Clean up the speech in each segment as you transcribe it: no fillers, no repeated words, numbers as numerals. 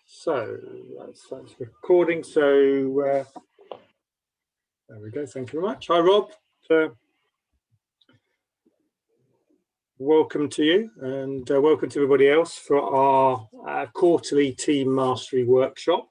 So that's recording. So there we go. Thank you very much. Hi, Rob. Welcome to you, and welcome to everybody else for our quarterly team mastery workshop.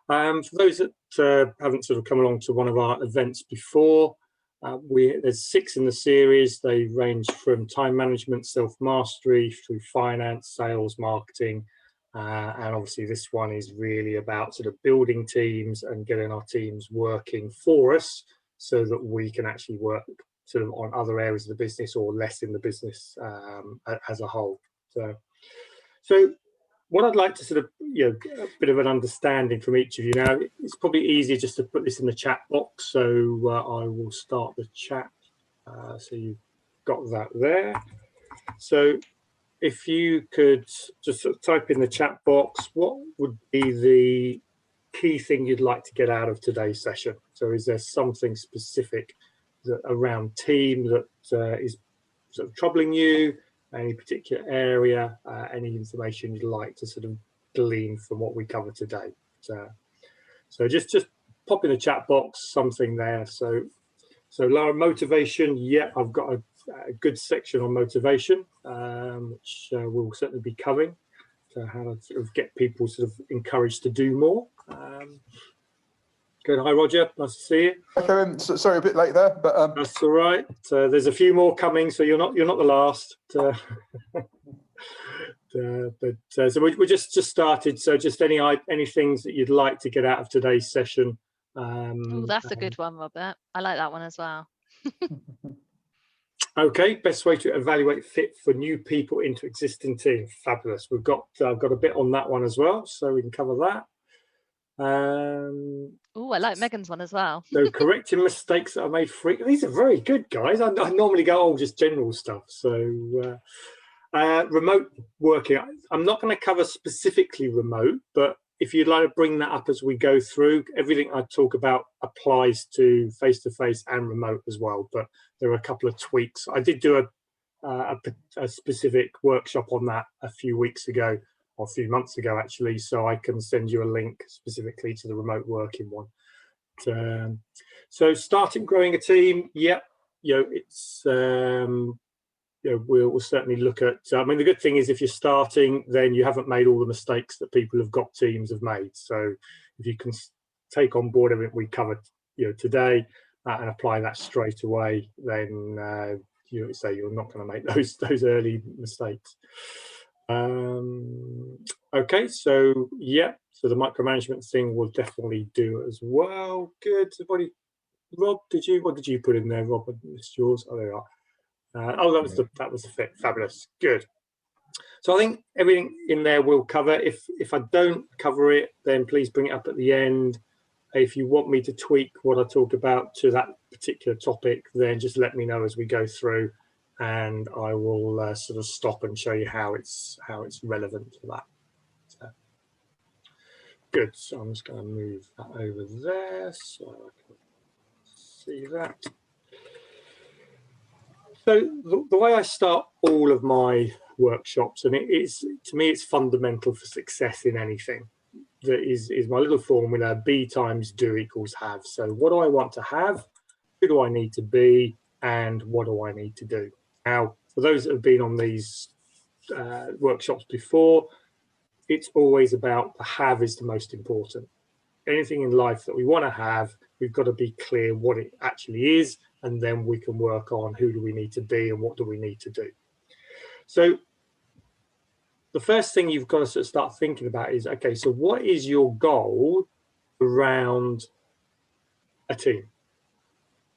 For those that haven't sort of come along to one of our events before, there's 6 in the series. They range from time management, self-mastery, through finance, sales, marketing, and obviously this one is really about sort of building teams and getting our teams working for us so that we can actually work sort of on other areas of the business or less in the business as a whole. So what I'd like to sort of, a bit of an understanding from each of you now. It's probably easier just to put this in the chat box. So I will start the chat. So you've got that there. So if you could just sort of type in the chat box, what would be the key thing you'd like to get out of today's session? So is there something specific around team that is sort of troubling you, any particular area, any information you'd like to sort of glean from what we cover today? So just pop in the chat box something there. So Lara, motivation, yeah, I've got a good section on motivation, which we'll certainly be covering, so how to sort of get people sort of encouraged to do more. Good. Hi, Roger. Nice to see you. Hi, Kevin. Sorry, a bit late there, but that's all right. There's a few more coming, so you're not the last. So we just started. So just any things that you'd like to get out of today's session. Oh, that's a good one, Robert. I like that one as well. Okay, best way to evaluate fit for new people into existing team. Fabulous. I've got a bit on that one as well, so we can cover that. Oh, I like Megan's one as well. So correcting mistakes that are made frequently. These are very good, guys. I normally go, just general stuff. So remote working. I'm not going to cover specifically remote, but if you'd like to bring that up as we go through, everything I talk about applies to face-to-face and remote as well. But there are a couple of tweaks. I did do a specific workshop on that a few weeks ago, or a few months ago actually, so I can send you a link specifically to the remote working one. So starting growing a team, yeah, it's we'll certainly look at. I mean, the good thing is if you're starting, then you haven't made all the mistakes that people have got teams have made. So if you can take on board everything we covered, today and apply that straight away, then you say you're not going to make those early mistakes. Okay, so yeah, so the micromanagement thing will definitely do as well. Good. Everybody, Rob, what did you put in there, Rob? I missed yours. Oh, there you are. That was the fit. Fabulous. Good. So I think everything in there we'll cover. If I don't cover it, then please bring it up at the end. If you want me to tweak what I talk about to that particular topic, then just let me know as we go through, and I will sort of stop and show you how it's relevant to that. So, good. So I'm just going to move that over there so I can see that. So the way I start all of my workshops, and to me it's fundamental for success in anything, that is my little formula: B times do equals have. So what do I want to have? Who do I need to be? And what do I need to do? Now, for those that have been on these workshops before, it's always about the have is the most important. Anything in life that we want to have, we've got to be clear what it actually is, and then we can work on who do we need to be and what do we need to do. So the first thing you've got to sort of start thinking about is, okay, so what is your goal around a team?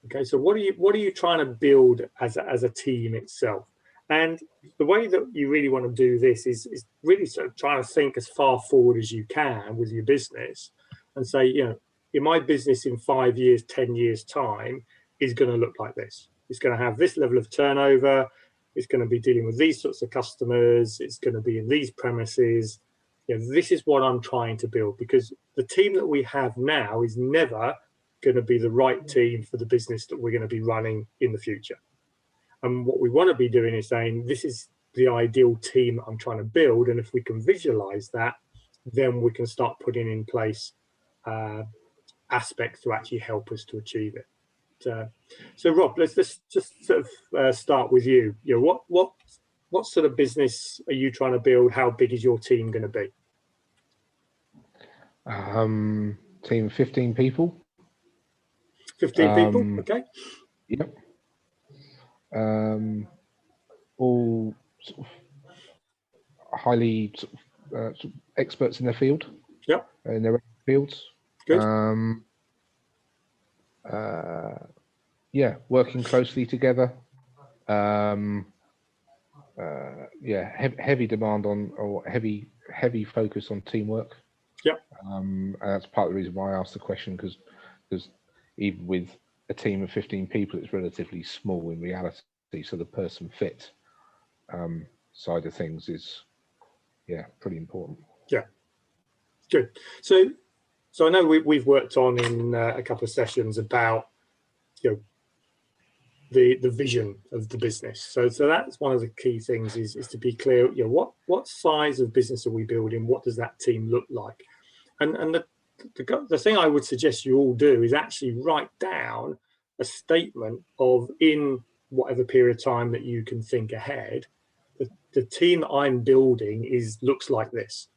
Okay, so what are you trying to build as a team itself? And the way that you really want to do this is really sort of trying to think as far forward as you can with your business and say, in my business in 5 years, 10 years time is going to look like this. It's going to have this level of turnover. It's going to be dealing with these sorts of customers. It's going to be in these premises. This is what I'm trying to build, because the team that we have now is never going to be the right team for the business that we're going to be running in the future. And what we want to be doing is saying, this is the ideal team I'm trying to build. And if we can visualize that, then we can start putting in place aspects to actually help us to achieve it. So Rob, let's just sort of start with you. You know, what sort of business are you trying to build? How big is your team going to be? Team of 15 people. 15 people, okay. Yep. All sort of highly sort of experts in their field. Yep. In their fields. Good. Yeah, working closely together. Yeah, heavy demand on, or heavy focus on teamwork. Yep. And that's part of the reason why I asked the question, because even with a team of 15 people, it's relatively small in reality. So the person fit side of things is, yeah, pretty important. Yeah. Good. So I know we've worked on in a couple of sessions about, you know, the vision of the business. So that's one of the key things is to be clear, you know, what size of business are we building? What does that team look like? And the thing I would suggest you all do is actually write down a statement of, in whatever period of time that you can think ahead, the team that I'm building looks like this.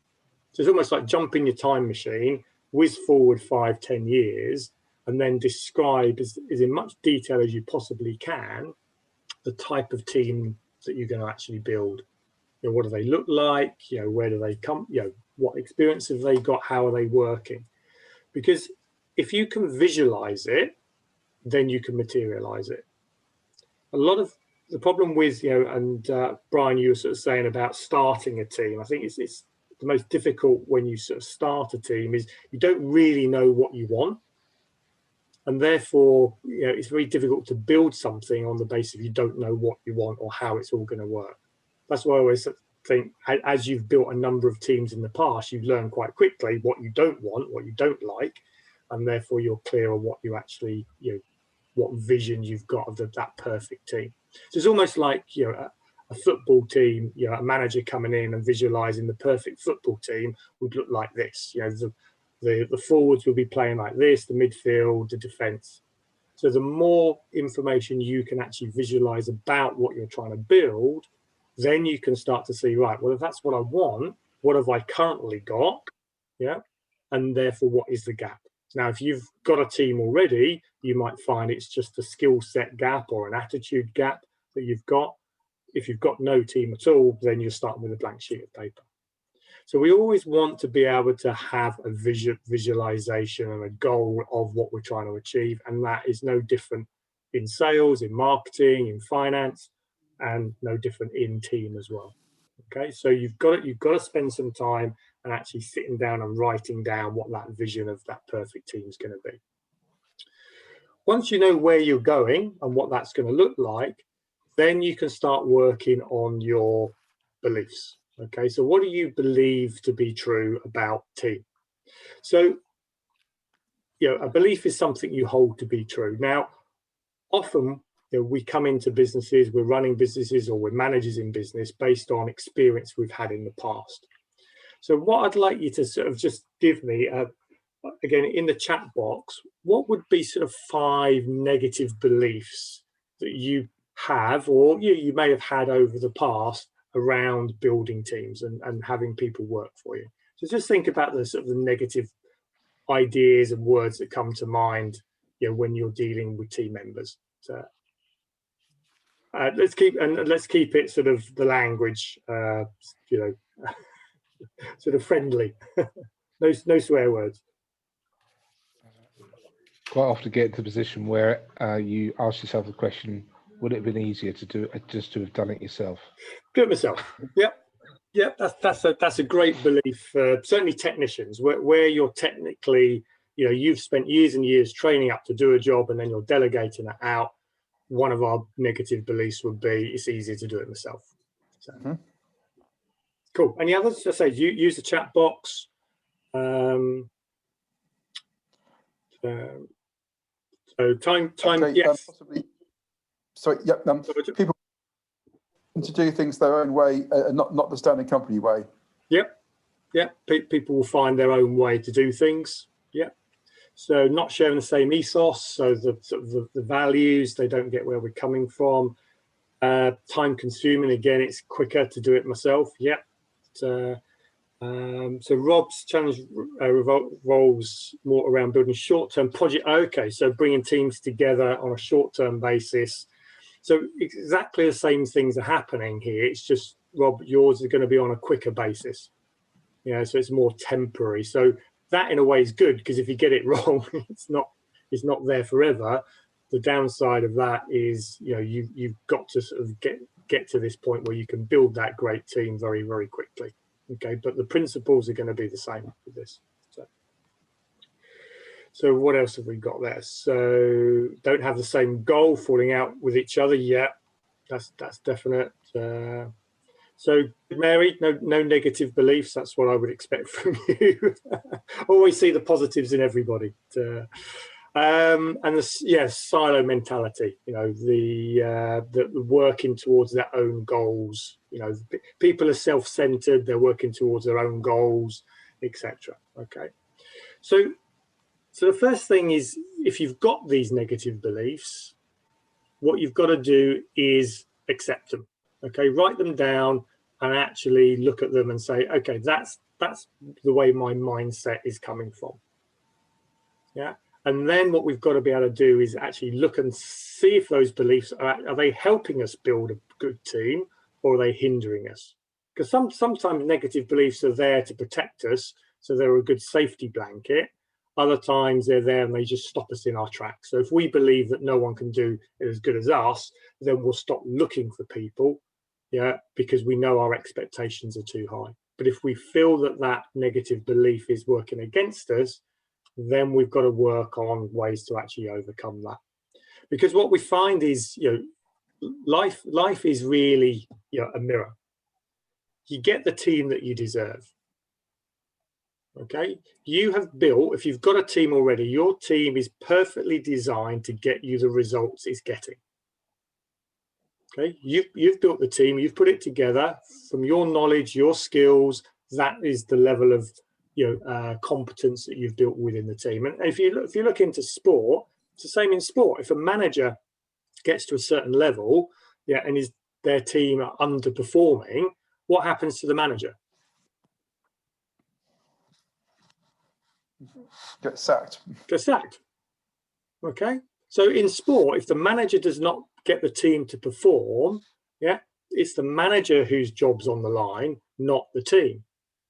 So it's almost like jump in your time machine, whiz forward 5-10 years, and then describe as in much detail as you possibly can the type of team that you're going to actually build. You know, what do they look like? You know, where do they come? You know, what experience have they got? How are they working? Because if you can visualize it, then you can materialize it. A lot of the problem with, you know, and Brian, you were sort of saying about starting a team. I think it's the most difficult when you sort of start a team is you don't really know what you want. And therefore, you know, it's very difficult to build something on the basis of you don't know what you want or how it's all going to work. That's why I always think, as you've built a number of teams in the past, you've learned quite quickly what you don't want, what you don't like, and therefore you're clear on what you actually, you know, what vision you've got of that perfect team. So it's almost like, you know, a football team, you know, a manager coming in and visualizing the perfect football team would look like this. You know, the forwards will be playing like this, the midfield, the defense. So the more information you can actually visualize about what you're trying to build, then you can start to see, right, well, if that's what I want, what have I currently got? Yeah. And therefore, what is the gap? Now, if you've got a team already, you might find it's just a skill set gap or an attitude gap that you've got. If you've got no team at all, then you're starting with a blank sheet of paper. So we always want to be able to have a visualization and a goal of what we're trying to achieve. And that is no different in sales, in marketing, in finance, and no different in team as well. Okay, so you've got to spend some time and actually sitting down and writing down what that vision of that perfect team is going to be. Once you know where you're going and what that's going to look like, then you can start working on your beliefs. Okay, so what do you believe to be true about team? So, you know, a belief is something you hold to be true. Now, often, you know, we come into businesses, we're running businesses, or we're managers in business based on experience we've had in the past. So what I'd like you to sort of just give me, again, in the chat box, what would be sort of 5 negative beliefs that you have, or you may have had over the past around building teams and having people work for you? So just think about the sort of the negative ideas and words that come to mind, you know, when you're dealing with team members. So let's keep it sort of the language, you know, sort of friendly. No swear words. Quite often get to the position where you ask yourself the question, would it have been easier to do it, just to have done it yourself? Do it myself. Yep. That's a great belief. Certainly technicians, where you're technically, you know, you've spent years and years training up to do a job, and then you're delegating it out. One of our negative beliefs would be it's easier to do it myself. So, cool. Any others? I say use the chat box. So time. Okay, yes. Possibly. Sorry. Yep. People to do things their own way, not the standard company way. Yep. Yeah, people will find their own way to do things. Yeah. So not sharing the same ethos, so the values, they don't get where we're coming from. Time consuming, again, it's quicker to do it myself. Yeah. So Rob's challenge revolves more around building short-term project. Okay, so bringing teams together on a short-term basis. So exactly the same things are happening here. It's just, Rob, yours is going to be on a quicker basis. Yeah, so it's more temporary. So that in a way is good, because if you get it wrong, it's not there forever. The downside of that is, you know, you've got to sort of get to this point where you can build that great team very, very quickly. Okay, but the principles are going to be the same for this. So what else have we got there? So don't have the same goal, falling out with each other. Yeah, that's definite. So Mary, no negative beliefs. That's what I would expect from you. Always see the positives in everybody. And silo mentality. You know, the working towards their own goals. You know, people are self-centered. They're working towards their own goals, etc. Okay, so the first thing is, if you've got these negative beliefs, what you've got to do is accept them. Okay, write them down and actually look at them and say, okay, that's the way my mindset is coming from. Yeah. And then what we've got to be able to do is actually look and see if those beliefs are they helping us build a good team, or are they hindering us? Because sometimes negative beliefs are there to protect us, so they're a good safety blanket. Other times they're there and they just stop us in our tracks. So if we believe that no one can do it as good as us, then we'll stop looking for people, yeah, because we know our expectations are too high. But if we feel that that negative belief is working against us, then we've got to work on ways to actually overcome that. Because what we find is, you know, life is really, you know, a mirror. You get the team that you deserve. Okay, you have built, if you've got a team already, your team is perfectly designed to get you the results it's getting. Okay, you've built the team, you've put it together from your knowledge, your skills. That is the level of, you know, competence that you've built within the team. And if you look into sport, it's the same in sport. If a manager gets to a certain level, yeah, and their team are underperforming, what happens to the manager? Get sacked. Get sacked. Okay, so in sport, if the manager does not get the team to perform, yeah, it's the manager whose job's on the line, not the team.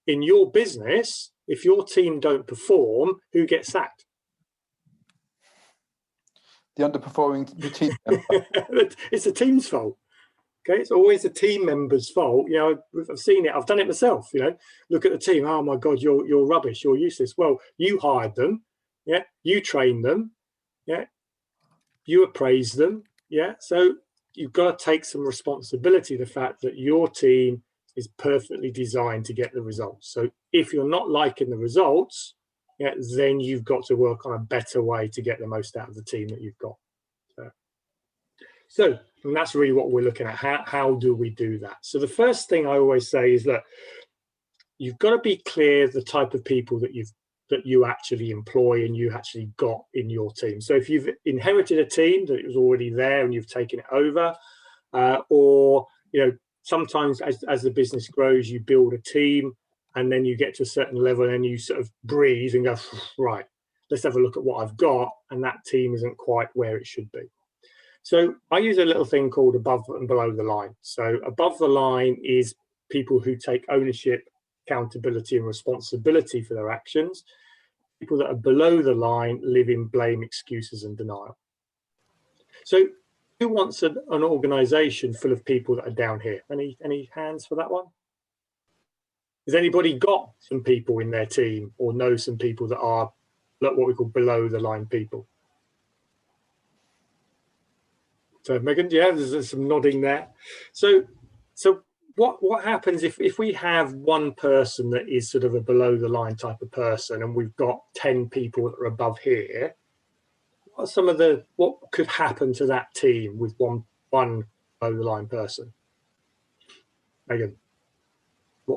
In your business, if your team don't perform, who gets sacked? The underperforming team. It's the team's fault. Okay, it's always the team member's fault. You know, I've seen it. I've done it myself. You know, look at the team. Oh my God, you're rubbish. You're useless. Well, you hired them. Yeah, you trained them. Yeah, you appraise them. Yeah, so you've got to take some responsibility. The fact that your team is perfectly designed to get the results. So if you're not liking the results, yeah, then you've got to work on a better way to get the most out of the team that you've got. So and that's really what we're looking at. How do we do that? So the first thing I always say is that you've got to be clear the type of people that you actually employ and you actually got in your team. So if you've inherited a team that was already there and you've taken it over, or you know, sometimes as the business grows, you build a team and then you get to a certain level and you sort of breathe and go, right, let's have a look at what I've got, and that team isn't quite where it should be. So I use a little thing called above and below the line. So above the line is people who take ownership, accountability and responsibility for their actions. People that are below the line live in blame, excuses and denial. So who wants an organization full of people that are down here? Any hands for that one? Has anybody got some people in their team or know some people that are what we call below the line people? So Megan, yeah, there's some nodding there. So what happens if we have one person that is sort of a below the line type of person and we've got 10 people that are above here? What are some of what could happen to that team with one below the line person? Megan,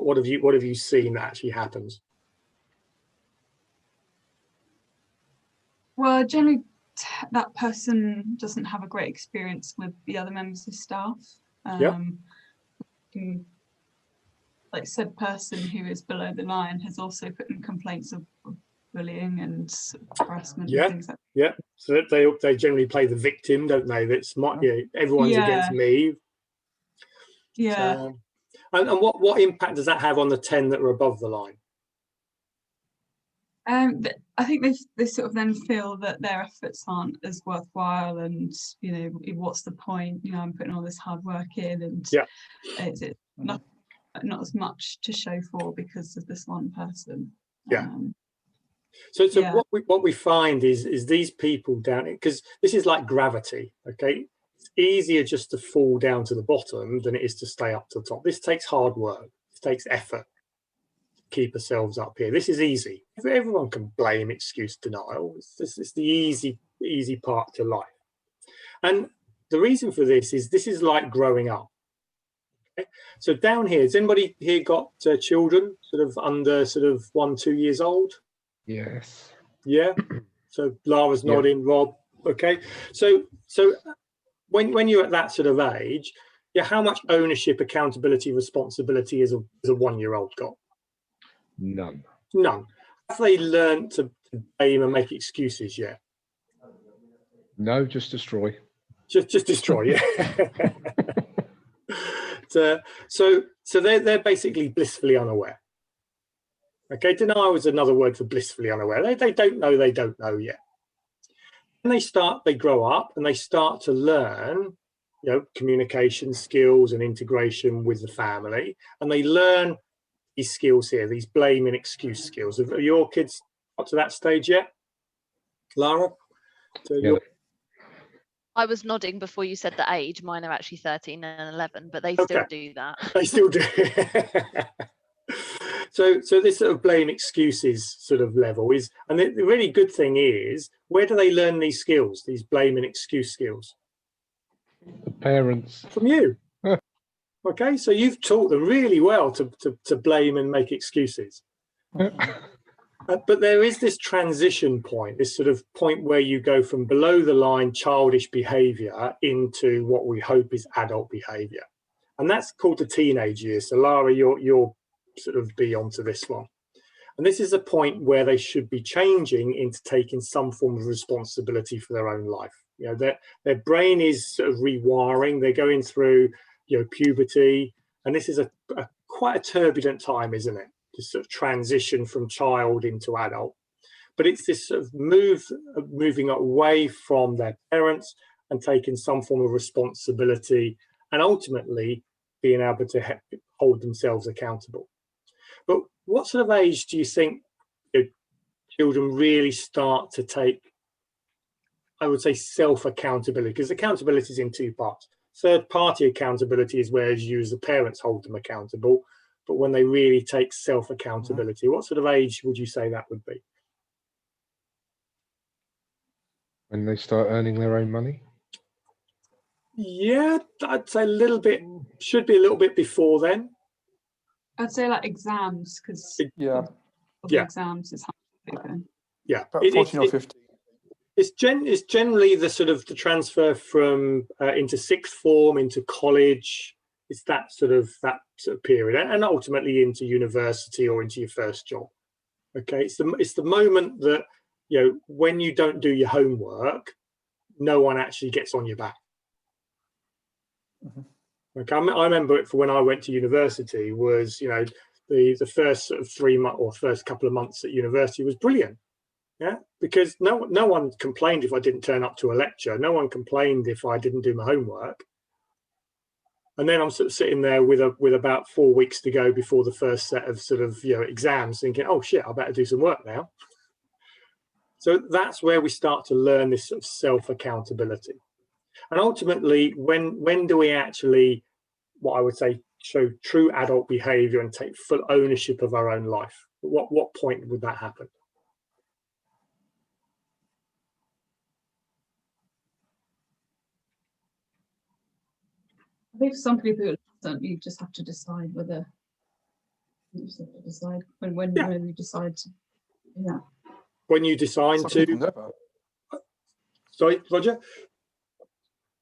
What have you seen that actually happens? Well, generally, that person doesn't have a great experience with the other members of staff. Yep. Like said person who is below the line has also put in complaints of bullying and harassment Yeah. and things like that. Yeah. So they generally play the victim, don't they? That's everyone's against me. Yeah. And what impact does that have on the 10 that are above the line? I think they sort of then feel that their efforts aren't as worthwhile, and what's the point? I'm putting all this hard work in, and it's not as much to show for because of this one person. Yeah. So what we find is these people down, because this is like gravity. Okay, it's easier just to fall down to the bottom than it is to stay up to the top. This takes hard work. It takes effort. Keep ourselves up here. This is easy. Everyone can blame, excuse, denial. It's the easy part to life. And the reason for this is like growing up. Okay? So down here, has anybody here got children sort of under sort of 1-2 years old? Yes. Yeah. So Lara's nodding, Rob. Okay. So when you're at that sort of age, how much ownership, accountability, responsibility is a 1-year-old got? None. Have they learned to blame and make excuses yet? No, just destroy. Just destroy, yeah. So they're basically blissfully unaware. Okay, denial is another word for blissfully unaware. They don't know yet. And they grow up and they start to learn, communication skills and integration with the family, and they learn these skills here, these blame and excuse skills. Have your kids got to that stage yet, Lara? I was nodding before you said the age. Mine are actually 13 and 11, but they still do that. They still do. So this sort of blame excuses sort of level is, and the really good thing is, where do they learn these skills, these blame and excuse skills? The parents. From you. Okay, so you've taught them really well to blame and make excuses. But there is this transition point, this sort of point where you go from below the line childish behavior into what we hope is adult behavior. And that's called the teenage years. So Lara, you're sort of be onto this one. And this is a point where they should be changing into taking some form of responsibility for their own life. Their brain is sort of rewiring. They're going through puberty, and this is a quite a turbulent time, isn't it? This sort of transition from child into adult. But it's this sort of moving away from their parents and taking some form of responsibility, and ultimately being able to hold themselves accountable. But what sort of age do you think children really start to take, I would say, self-accountability? Because accountability is in two parts. Third-party accountability is where you as the parents hold them accountable, but when they really take self-accountability, what sort of age would you say that would be? When they start earning their own money? Yeah, I'd say should be a little bit before then. I'd say like exams, because exams is how yeah, about 14 or 15. It's generally the sort of the transfer from into sixth form, into college. It's that sort of period, and ultimately into university or into your first job. Okay, it's the moment that when you don't do your homework, no one actually gets on your back. Okay, I remember it for when I went to university was the first sort of 3 months or first couple of months at university was brilliant. Yeah, because no one complained if I didn't turn up to a lecture. No one complained if I didn't do my homework. And then I'm sort of sitting there with about 4 weeks to go before the first set of sort of exams, thinking, oh shit, I better do some work now. So that's where we start to learn this sort of self-accountability. And ultimately, when do we actually, what I would say, show true adult behavior and take full ownership of our own life? What point would that happen? I think for some people, you just have to decide whether You just have to decide when you decide to do that. When you decide Some people to, never. sorry, Roger?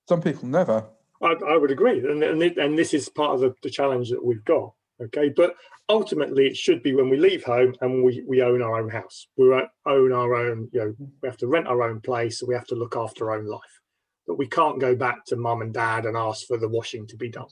Some people never. I would agree, and this is part of the challenge that we've got. Okay, but ultimately it should be when we leave home and we own our own house. We own our own, you know, we have to rent our own place, so we have to look after our own life. But we can't go back to mum and dad and ask for the washing to be done.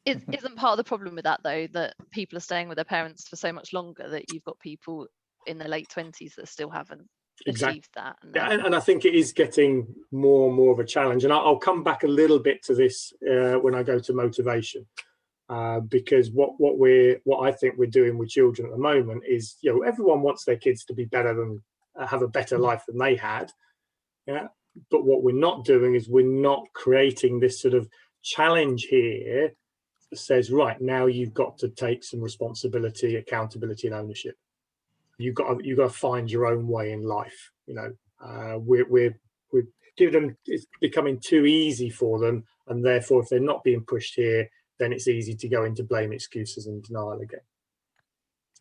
Isn't part of the problem with that though that people are staying with their parents for so much longer that you've got people in their late 20s that still haven't achieved that? And I think it is getting more and more of a challenge. And I'll come back a little bit to this when I go to motivation, because what I think we're doing with children at the moment is, you know, everyone wants their kids to be better than have a better life than they had. Yeah. But what we're not doing is we're not creating this sort of challenge here that says, right, now you've got to take some responsibility, accountability, and ownership. You've got to find your own way in life. You know, we're giving them, it's becoming too easy for them, and therefore, if they're not being pushed here, then it's easy to go into blame, excuses, and denial again.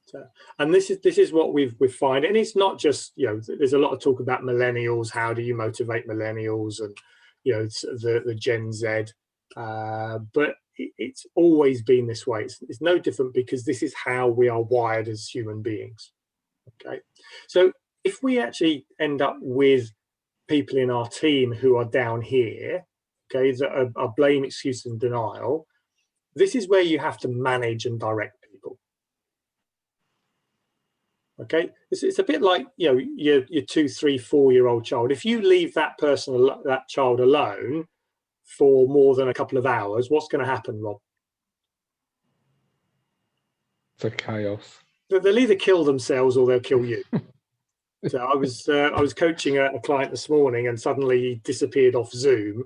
So, and this is what we're finding, and it's not just, you know, there's a lot of talk about millennials. How do you motivate millennials, and you know, the Gen Z, but it's always been this way. It's no different, because this is how we are wired as human beings. Okay, so if we actually end up with people in our team who are down here, okay, that are blame, excuse, and denial, this is where you have to manage and direct people. Okay, it's a bit like, you know, your 2, 3, 4-year-old child. If you leave that child alone for more than a couple of hours, what's going to happen, Rob? It's a chaos. They'll either kill themselves or they'll kill you. So I was coaching a client this morning, and suddenly he disappeared off Zoom.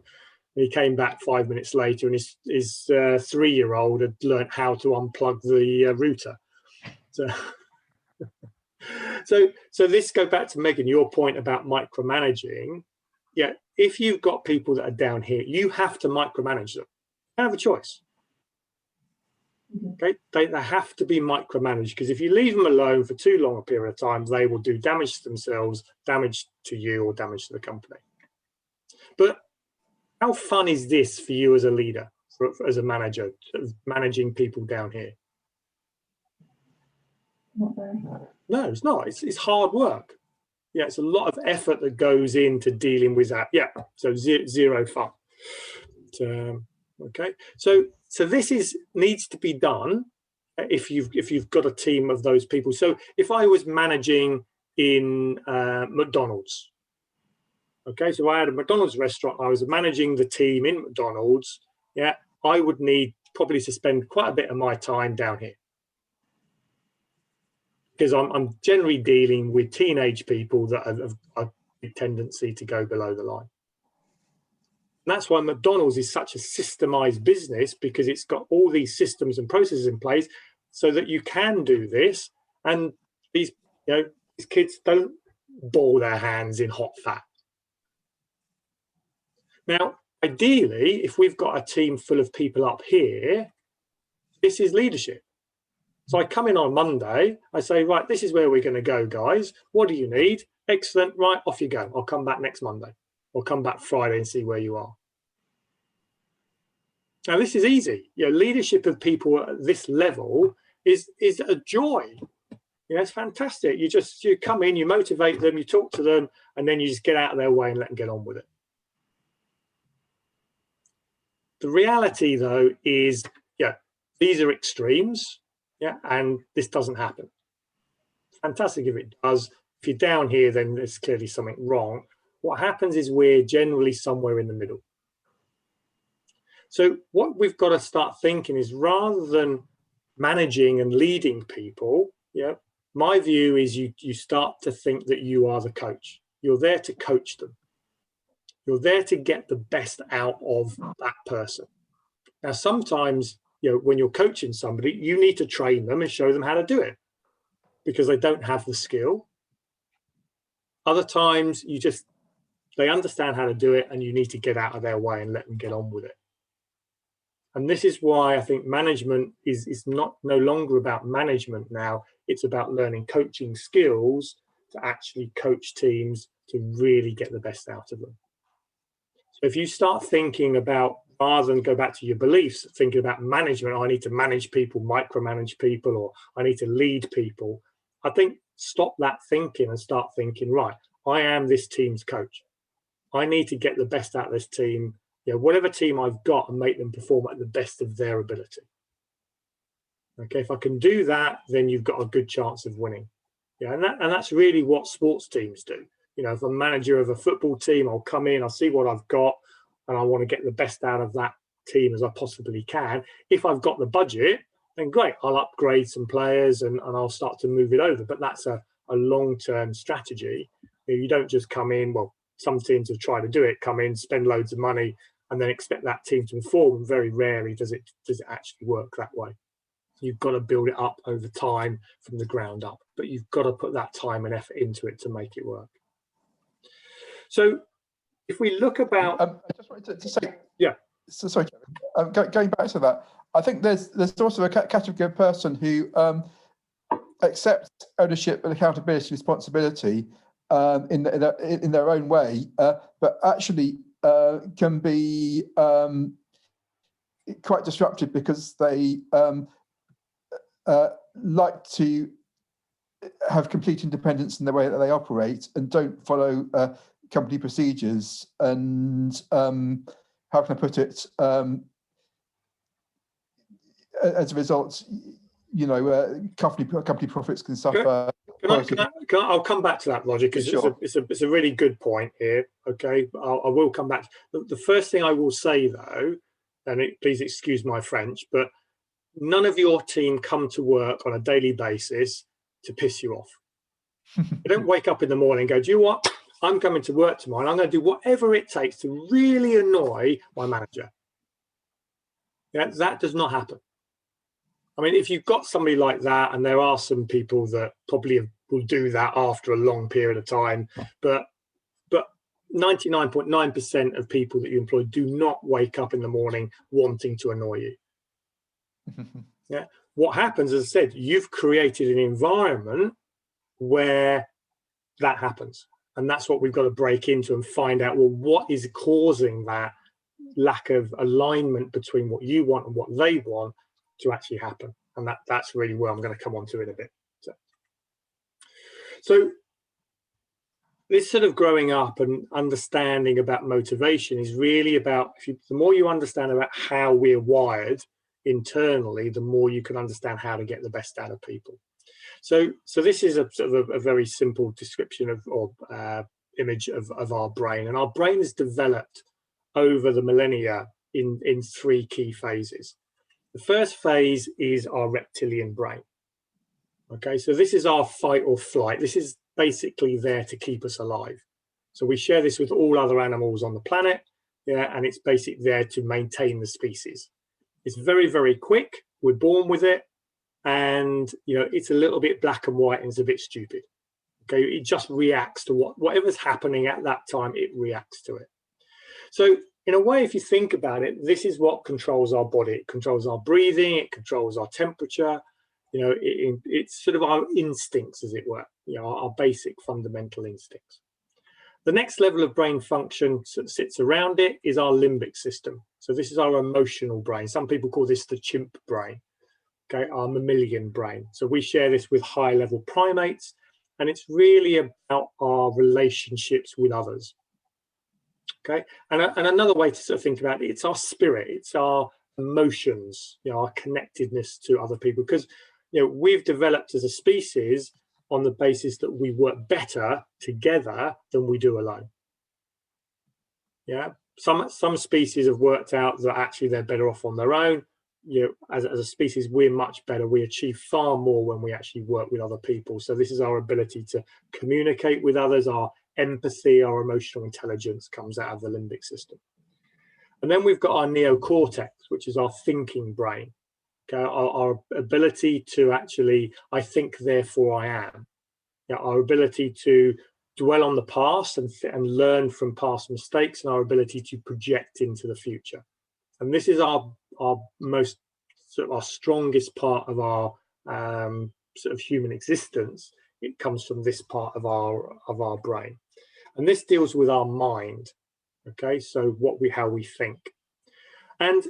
He came back 5 minutes later, and his 3-year-old had learnt how to unplug the router. So this goes back to Megan, your point about micromanaging. Yeah, if you've got people that are down here, you have to micromanage them. You don't have a choice. Okay, they have to be micromanaged, because if you leave them alone for too long a period of time, they will do damage to themselves, damage to you, or damage to the company. But how fun is this for you as a leader, as a manager, managing people down here? Not very. No, it's not. It's hard work. Yeah, it's a lot of effort that goes into dealing with that. Yeah, so zero fun. Okay, so this needs to be done if you've got a team of those people. So if I was managing in McDonald's, okay, so I had a McDonald's restaurant, I was managing the team in McDonald's. Yeah, I would need probably to spend quite a bit of my time down here, because I'm generally dealing with teenage people that have a tendency to go below the line. And that's why McDonald's is such a systemized business, because it's got all these systems and processes in place so that you can do this. And these kids don't boil their hands in hot fat. Now, ideally, if we've got a team full of people up here, this is leadership. So I come in on Monday, I say, right, this is where we're going to go, guys. What do you need? Excellent. Right, off you go. I'll come back next Monday. Or come back Friday and see where you are. Now, this is easy. You know, leadership of people at this level is a joy. You know, it's fantastic. You come in, you motivate them, you talk to them, and then you just get out of their way and let them get on with it. The reality, though, is, yeah, these are extremes. Yeah, and this doesn't happen. Fantastic if it does. If you're down here, then there's clearly something wrong. What happens is we're generally somewhere in the middle. So what we've got to start thinking is, rather than managing and leading people, yeah, my view is you start to think that you are the coach. You're there to coach them. You're there to get the best out of that person. Now, sometimes, you know, when you're coaching somebody, you need to train them and show them how to do it, because they don't have the skill. Other times, they understand how to do it, and you need to get out of their way and let them get on with it. And this is why I think management is no longer about management now. It's about learning coaching skills to actually coach teams to really get the best out of them. So if you start thinking about, rather than go back to your beliefs, thinking about management, I need to manage people, micromanage people, or I need to lead people, I think stop that thinking and start thinking, right, I am this team's coach. I need to get the best out of this team, whatever team I've got, and make them perform at the best of their ability. Okay, if I can do that, then you've got a good chance of winning. Yeah, and that's really what sports teams do. If I'm manager of a football team, I'll come in, I'll see what I've got, and I want to get the best out of that team as I possibly can. If I've got the budget, then great, I'll upgrade some players and I'll start to move it over. But that's a long-term strategy. You don't just come in, well, some teams have tried to do it, come in, spend loads of money, and then expect that team to perform. And very rarely does it actually work that way. You've got to build it up over time from the ground up, but you've got to put that time and effort into it to make it work. So if we look about... I just wanted to say... Yeah. So, sorry, going back to that, I think there's also a category of person who accepts ownership and accountability, responsibility in their own way, but actually can be quite disruptive because they like to have complete independence in the way that they operate and don't follow company procedures. And how can I put it? As a result, company profits can suffer. I'll come back to that, Roger, because sure. it's a really good point here. Okay, I will come back. The first thing I will say, though, and please excuse my French, but none of your team come to work on a daily basis to piss you off. You don't wake up in the morning and go, do you know what? I'm coming to work tomorrow and I'm going to do whatever it takes to really annoy my manager. Yeah, that does not happen. I mean, if you've got somebody like that, and there are some people that probably will do that after a long period of time, but 99.9% of people that you employ do not wake up in the morning wanting to annoy you. Yeah. What happens, as I said, you've created an environment where that happens. And that's what we've got to break into and find out, well, what is causing that lack of alignment between what you want and what they want to actually happen. And that's really where I'm going to come on to in a bit. So this sort of growing up and understanding about motivation is really about, the more you understand about how we're wired internally, the more you can understand how to get the best out of people. So this is a sort of a very simple description of or image of our brain. And our brain is developed over the millennia in three key phases. The first phase is our reptilian brain. Okay, so this is our fight or flight. This is basically there to keep us alive. So we share this with all other animals on the planet, yeah, and it's basically there to maintain the species. It's very, very quick. We're born with it, and it's a little bit black and white and it's a bit stupid. Okay, it just reacts to whatever's happening at that time. It reacts to it. So in a way, if you think about it, this is what controls our body. It controls our breathing. It controls our temperature. It's sort of our instincts, as it were. Our basic fundamental instincts. The next level of brain function that sits around it is our limbic system. So this is our emotional brain. Some people call this the chimp brain. Okay, our mammalian brain. So we share this with high-level primates, and it's really about our relationships with others. Okay, and another way to sort of think about it, it's our spirit, it's our emotions, our connectedness to other people, because we've developed as a species on the basis that we work better together than we do alone. Yeah, some species have worked out that actually they're better off on their own. As a species, we're much better. We achieve far more when we actually work with other people. So this is our ability to communicate with others. Our empathy, our emotional intelligence comes out of the limbic system. And then we've got our neocortex, which is our thinking brain. Okay, our ability to actually, I think, therefore I am. Our ability to dwell on the past and learn from past mistakes, and our ability to project into the future. And this is our most sort of our strongest part of our sort of human existence. It comes from this part of our brain, and this deals with our mind. Okay, so how we think. And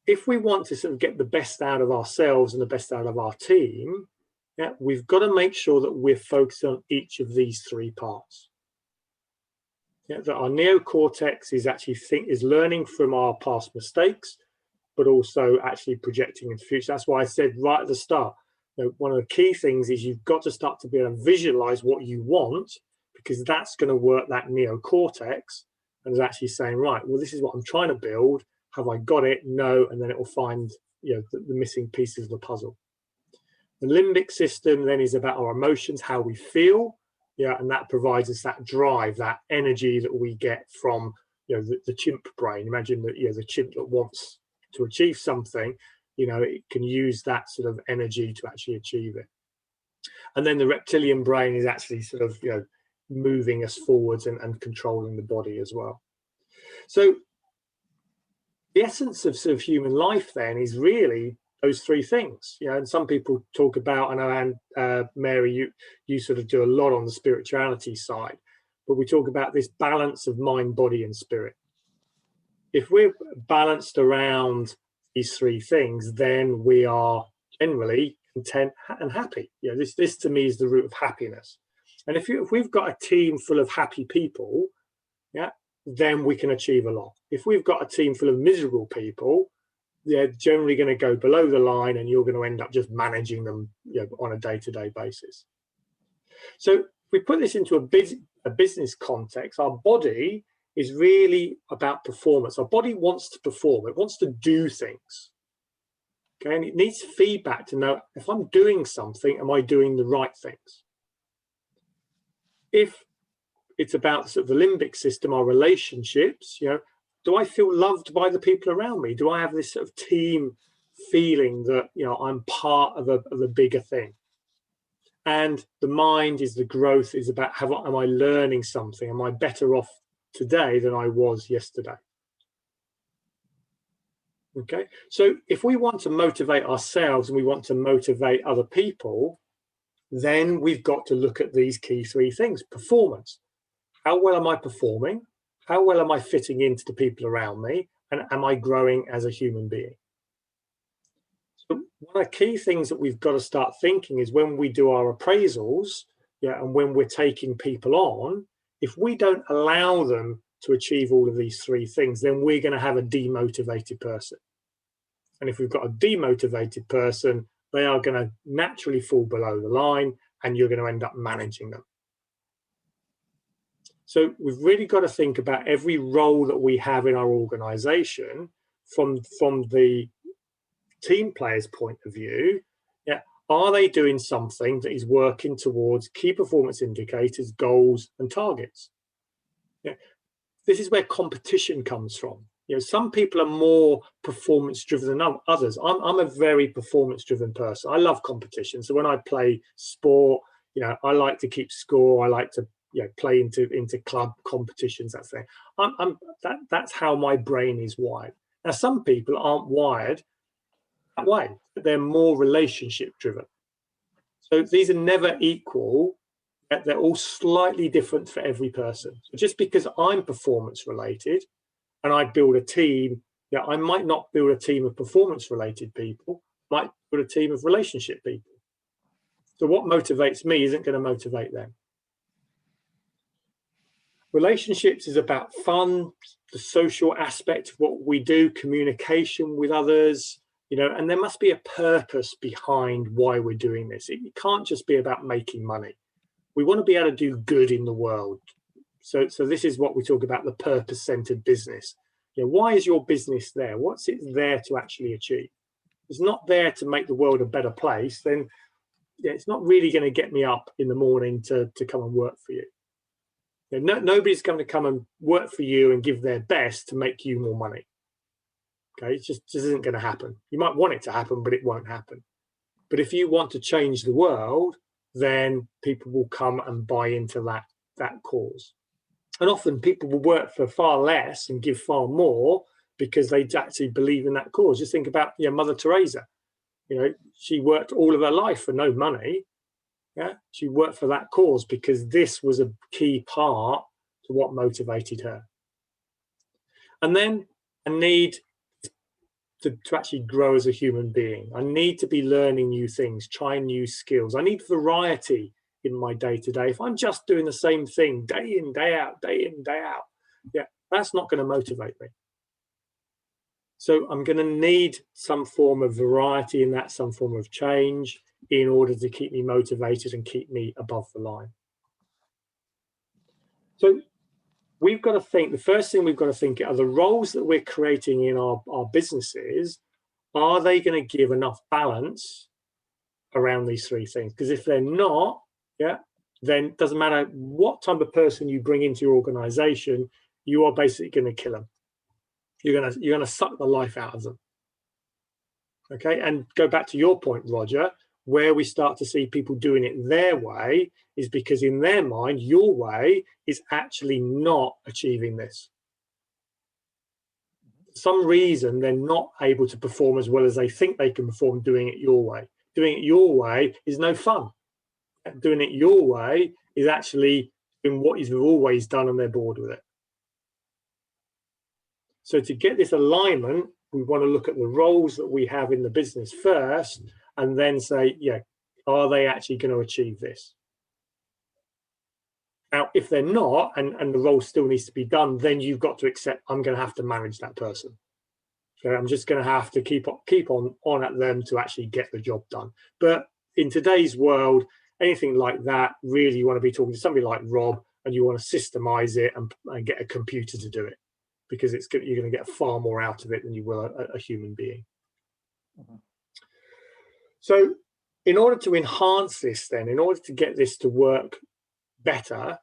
if we want to sort of get the best out of ourselves and the best out of our team, yeah, we've got to make sure that we're focused on each of these three parts. Yeah, that our neocortex is actually is learning from our past mistakes, but also actually projecting into the future. That's why I said right at the start, one of the key things is you've got to start to be able to visualize what you want, because that's going to work that neocortex and is actually saying, right, well, this is what I'm trying to build. Have I got it? No. And then it will find, the missing pieces of the puzzle. The limbic system then is about our emotions, how we feel. Yeah, and that provides us that drive, that energy that we get from, the chimp brain. Imagine that, the chimp that wants to achieve something, it can use that sort of energy to actually achieve it. And then the reptilian brain is actually sort of, moving us forwards and controlling the body as well. So the essence of sort of human life then is really those three things, and some people talk about, I know, and Mary, you sort of do a lot on the spirituality side, but we talk about this balance of mind, body, and spirit. If we're balanced around these three things, then we are generally content and happy. This to me is the root of happiness. And if we've got a team full of happy people, yeah, then we can achieve a lot. If we've got a team full of miserable people, they're generally going to go below the line, and you're going to end up just managing them, on a day-to-day basis. So if we put this into a business context, our body is really about performance. Our body wants to perform. It wants to do things. Okay, and it needs feedback to know, if I'm doing something, am I doing the right things? If it's about sort of the limbic system, our relationships, do I feel loved by the people around me? Do I have this sort of team feeling that, I'm part of a bigger thing? And the mind is the growth, is about, am I learning something? Am I better off today than I was yesterday? Okay, so if we want to motivate ourselves and we want to motivate other people, then we've got to look at these key three things. Performance. How well am I performing? How well am I fitting into the people around me? And am I growing as a human being? So one of the key things that we've got to start thinking is, when we do our appraisals, and when we're taking people on, if we don't allow them to achieve all of these three things, then we're going to have a demotivated person. And if we've got a demotivated person, they are going to naturally fall below the line, and you're going to end up managing them. So we've really got to think about every role that we have in our organization from the team player's point of view. Yeah, are they doing something that is working towards key performance indicators, goals, and targets? Yeah, this is where competition comes from. Some people are more performance driven than others. I'm a very performance driven person. I love competition. So when I play sport, I like to keep score. I like to play into club competitions. That thing. That's how my brain is wired. Now, some people aren't wired that way. They're more relationship driven. So these are never equal. They're all slightly different for every person. So just because I'm performance related and I build a team, I might not build a team of performance related people. I might build a team of relationship people. So what motivates me isn't going to motivate them. Relationships is about fun, the social aspect of what we do, communication with others, and there must be a purpose behind why we're doing this. It can't just be about making money. We want to be able to do good in the world. So this is what we talk about, the purpose-centered business. Why is your business there? What's it there to actually achieve? It's not there to make the world a better place, then it's not really going to get me up in the morning to come and work for you. Nobody's going to come and work for you and give their best to make you more money. Okay, it just isn't going to happen. You might want it to happen, but it won't happen. But if you want to change the world, then people will come and buy into that cause. And often people will work for far less and give far more because they actually believe in that cause. Just think about Mother Teresa. She worked all of her life for no money. Yeah, she worked for that cause because this was a key part to what motivated her. And then I need to actually grow as a human being. I need to be learning new things, trying new skills. I need variety in my day-to-day. If I'm just doing the same thing day in, day out, yeah, that's not going to motivate me. So I'm going to need some form of variety in that, some form of change in order to keep me motivated and keep me above the line. So we've got to think, the first thing we've got to think are the roles that we're creating in our businesses, are they going to give enough balance around these three things? Because if they're not, yeah, then it doesn't matter what type of person you bring into your organization, you are basically going to kill them. You're going to suck the life out of them. Okay, and go back to your point, Roger, where we start to see people doing it their way is because in their mind, your way is actually not achieving this. For some reason, they're not able to perform as well as they think they can perform doing it your way. Doing it your way is no fun. Doing it your way is actually doing what you've always done and they're bored with it. So to get this alignment, we want to look at the roles that we have in the business first and then say, yeah, are they actually going to achieve this? Now, if they're not, and the role still needs to be done, then you've got to accept I'm going to have to manage that person. So I'm just going to have to keep on at them to actually get the job done. But in today's world, anything like that, really you want to be talking to somebody like Rob and you want to systemize it and get a computer to do it, because you're going to get far more out of it than you will a human being. Mm-hmm. So in order to enhance this then, in order to get this to work better,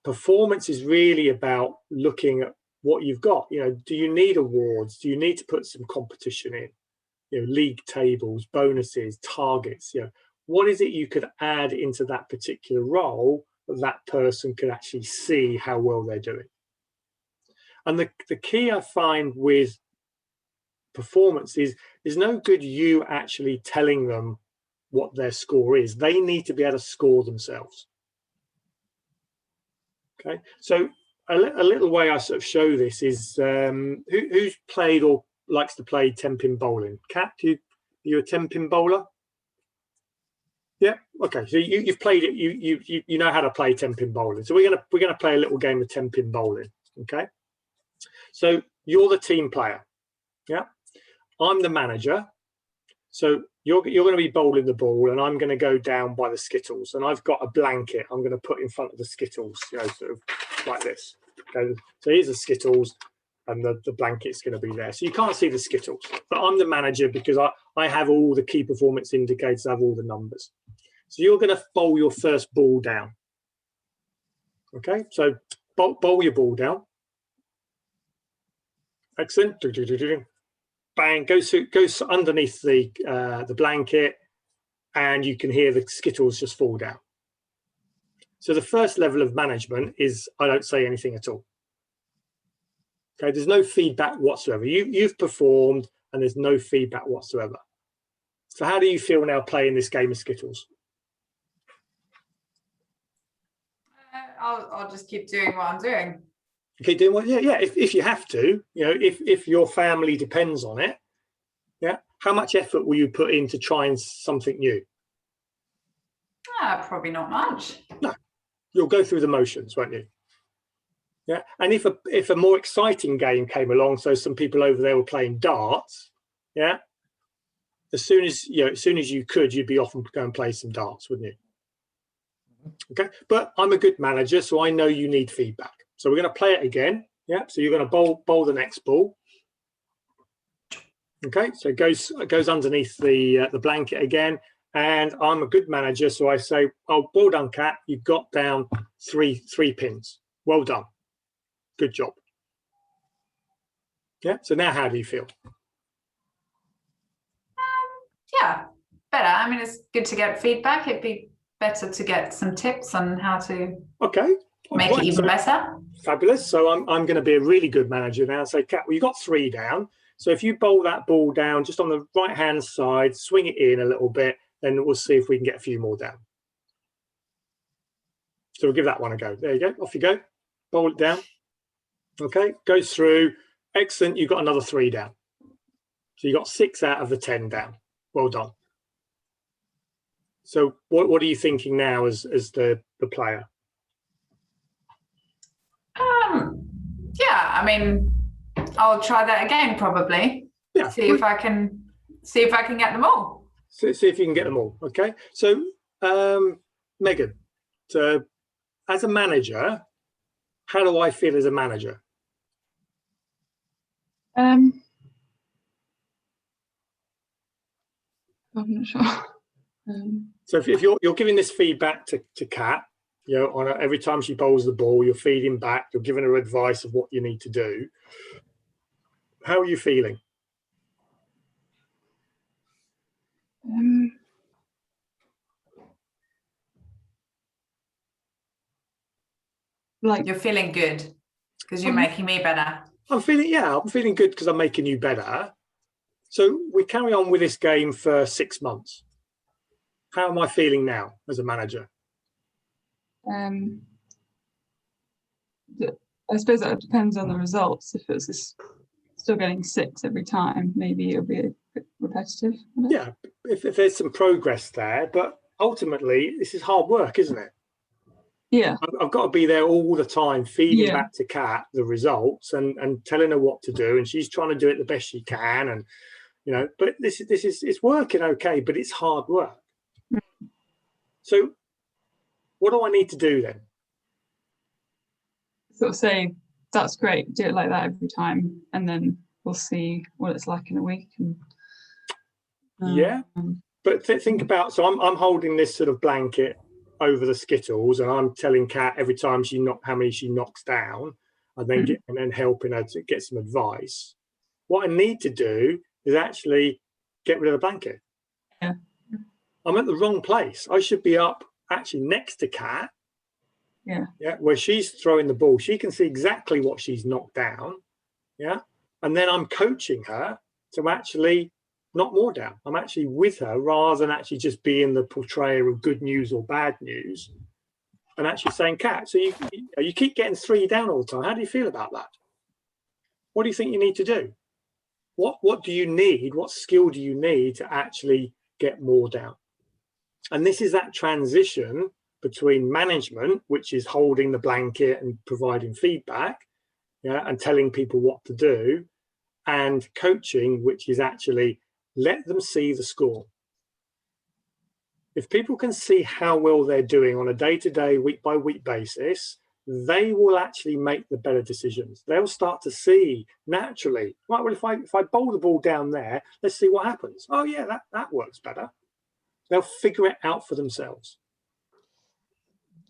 performance is really about looking at what you've got. Do you need awards? Do you need to put some competition in? League tables, bonuses, targets. What is it you could add into that particular role that person could actually see how well they're doing? And the key I find with performance is there's no good you actually telling them what their score is. They need to be able to score themselves. Okay, so a little way I sort of show this is who's played or likes to play 10-pin bowling? Kat, you a 10-pin bowler? Yeah. Okay. So you've played it. You know how to play 10-pin bowling. So we're gonna play a little game of 10-pin bowling. Okay. So you're the team player. Yeah. I'm the manager. So you're going to be bowling the ball, and I'm going to go down by the skittles, and I've got a blanket I'm going to put in front of the skittles, sort of like this. Okay. So here's the skittles, and the blanket's going to be there. So you can't see the skittles, but I'm the manager because I have all the key performance indicators, I have all the numbers. So you're going to bowl your first ball down. Okay. So bowl your ball down. Excellent. Bang, goes underneath the blanket, and you can hear the skittles just fall down. So the first level of management is I don't say anything at all. Okay, there's no feedback whatsoever. You've performed, and there's no feedback whatsoever. So how do you feel now playing this game of skittles? I'll just keep doing what I'm doing. Keep doing what? Yeah. If you have to, if your family depends on it, yeah. How much effort will you put into trying something new? Probably not much. No, you'll go through the motions, won't you? Yeah. And if a more exciting game came along, so some people over there were playing darts, yeah. As soon as you could, you'd be off and go and play some darts, wouldn't you? Okay. But I'm a good manager, so I know you need feedback. So we're going to play it again. Yeah. So you're going to bowl the next ball. Okay. So it goes underneath the blanket again, and I'm a good manager, so I say, "Oh, well done, Kat. You've got down three pins. Well done. Good job." Yeah. So now, how do you feel? Yeah, better. I mean, it's good to get feedback. It'd be better to get some tips on how to. Okay. Make it even better. Fabulous. So I'm going to be a really good manager now and say, Kat, well, you got 3 down. So if you bowl that ball down just on the right-hand side, swing it in a little bit, then we'll see if we can get a few more down. So we'll give that one a go. There you go. Off you go. Bowl it down. Okay. Goes through. Excellent. You've got another 3 down. So you got 6 out of the 10 down. Well done. So what are you thinking now as the player? Yeah, I mean, I'll try that again probably. Yeah. See if I can get them all. See if you can get them all. Okay. So Megan, so as a manager, how do I feel as a manager? I'm not sure. So if you're giving this feedback to Kat, you know, on every time she bowls the ball, you're feeding back, you're giving her advice of what you need to do. How are you feeling? Like You're feeling good because you're making me better. I'm feeling good because I'm making you better. So we carry on with this game for 6 months. How am I feeling now as a manager? I suppose that depends on the results. If it's still getting 6 every time, maybe it'll be a bit repetitive. Yeah, if there's some progress there, but ultimately this is hard work, isn't it? Yeah. I've got to be there all the time, feeding back to Kat the results and telling her what to do, and she's trying to do it the best she can, and you know. But this is it's working okay, but it's hard work. So, what do I need to do then? Sort of say, that's great, do it like that every time, and then we'll see what it's like in a week. And, yeah, but think about, so I'm holding this sort of blanket over the skittles, and I'm telling Kat every time how many she knocks down, and then helping her to get some advice. What I need to do is actually get rid of the blanket. Yeah. I'm at the wrong place. I should be up actually next to Kat. Yeah, where she's throwing the ball. She can see exactly what she's knocked down. Yeah. And then I'm coaching her to actually knock more down. I'm actually with her rather than actually just being the portrayer of good news or bad news. And actually saying, Kat, so you keep getting 3 down all the time. How do you feel about that? What do you think you need to do? What do you need? What skill do you need to actually get more down? And this is that transition between management, which is holding the blanket and providing feedback, and telling people what to do, and coaching, which is actually let them see the score. If people can see how well they're doing on a day-to-day, week-by-week basis, they will actually make the better decisions. They'll start to see naturally, right, well, if I bowl the ball down there, let's see what happens. Oh yeah, that works better. They'll figure it out for themselves.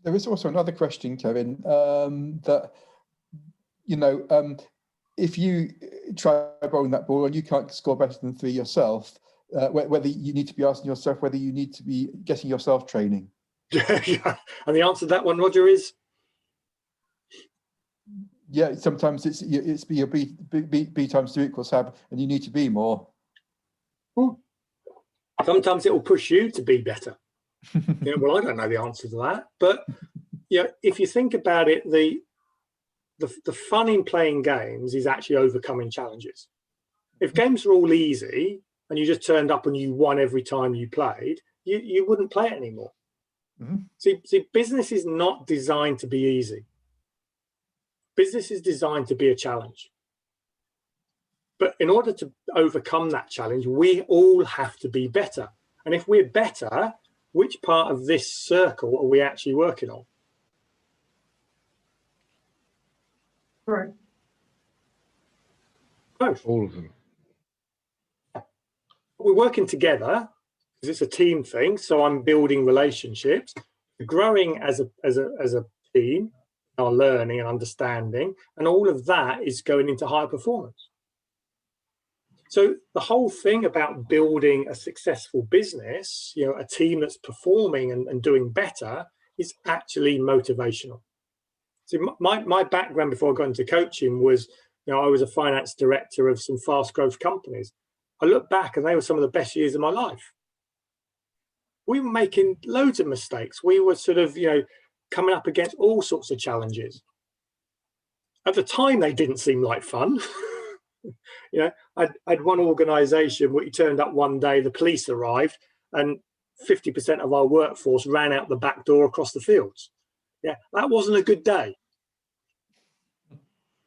There is also another question, Kevin, that, you know, if you try bowling that ball and you can't score better than 3 yourself, whether you need to be asking yourself whether you need to be getting yourself training. Yeah. And the answer to that one, Roger, is? Yeah, sometimes it's your B times 2 equals have, and you need to be more. Sometimes it will push you to be better. Well, I don't know the answer to that, but if you think about it, the fun in playing games is actually overcoming challenges. If games are all easy and you just turned up and you won every time you played, you wouldn't play it anymore. See, business is not designed to be easy. Business is designed to be a challenge. But in order to overcome that challenge, we all have to be better. And if we're better, which part of this circle are we actually working on? right. Both. All of them. We're working together because it's a team thing. So I'm building relationships, growing as a team, our learning and understanding, and all of that is going into higher performance. So the whole thing about building a successful business, a team that's performing and doing better, is actually motivational. So my background before I got into coaching was, I was a finance director of some fast growth companies. I look back and they were some of the best years of my life. We were making loads of mistakes. We were sort of, coming up against all sorts of challenges. At the time, they didn't seem like fun. I'd one organization where it turned up one day, the police arrived and 50% of our workforce ran out the back door across the fields. Yeah, that wasn't a good day.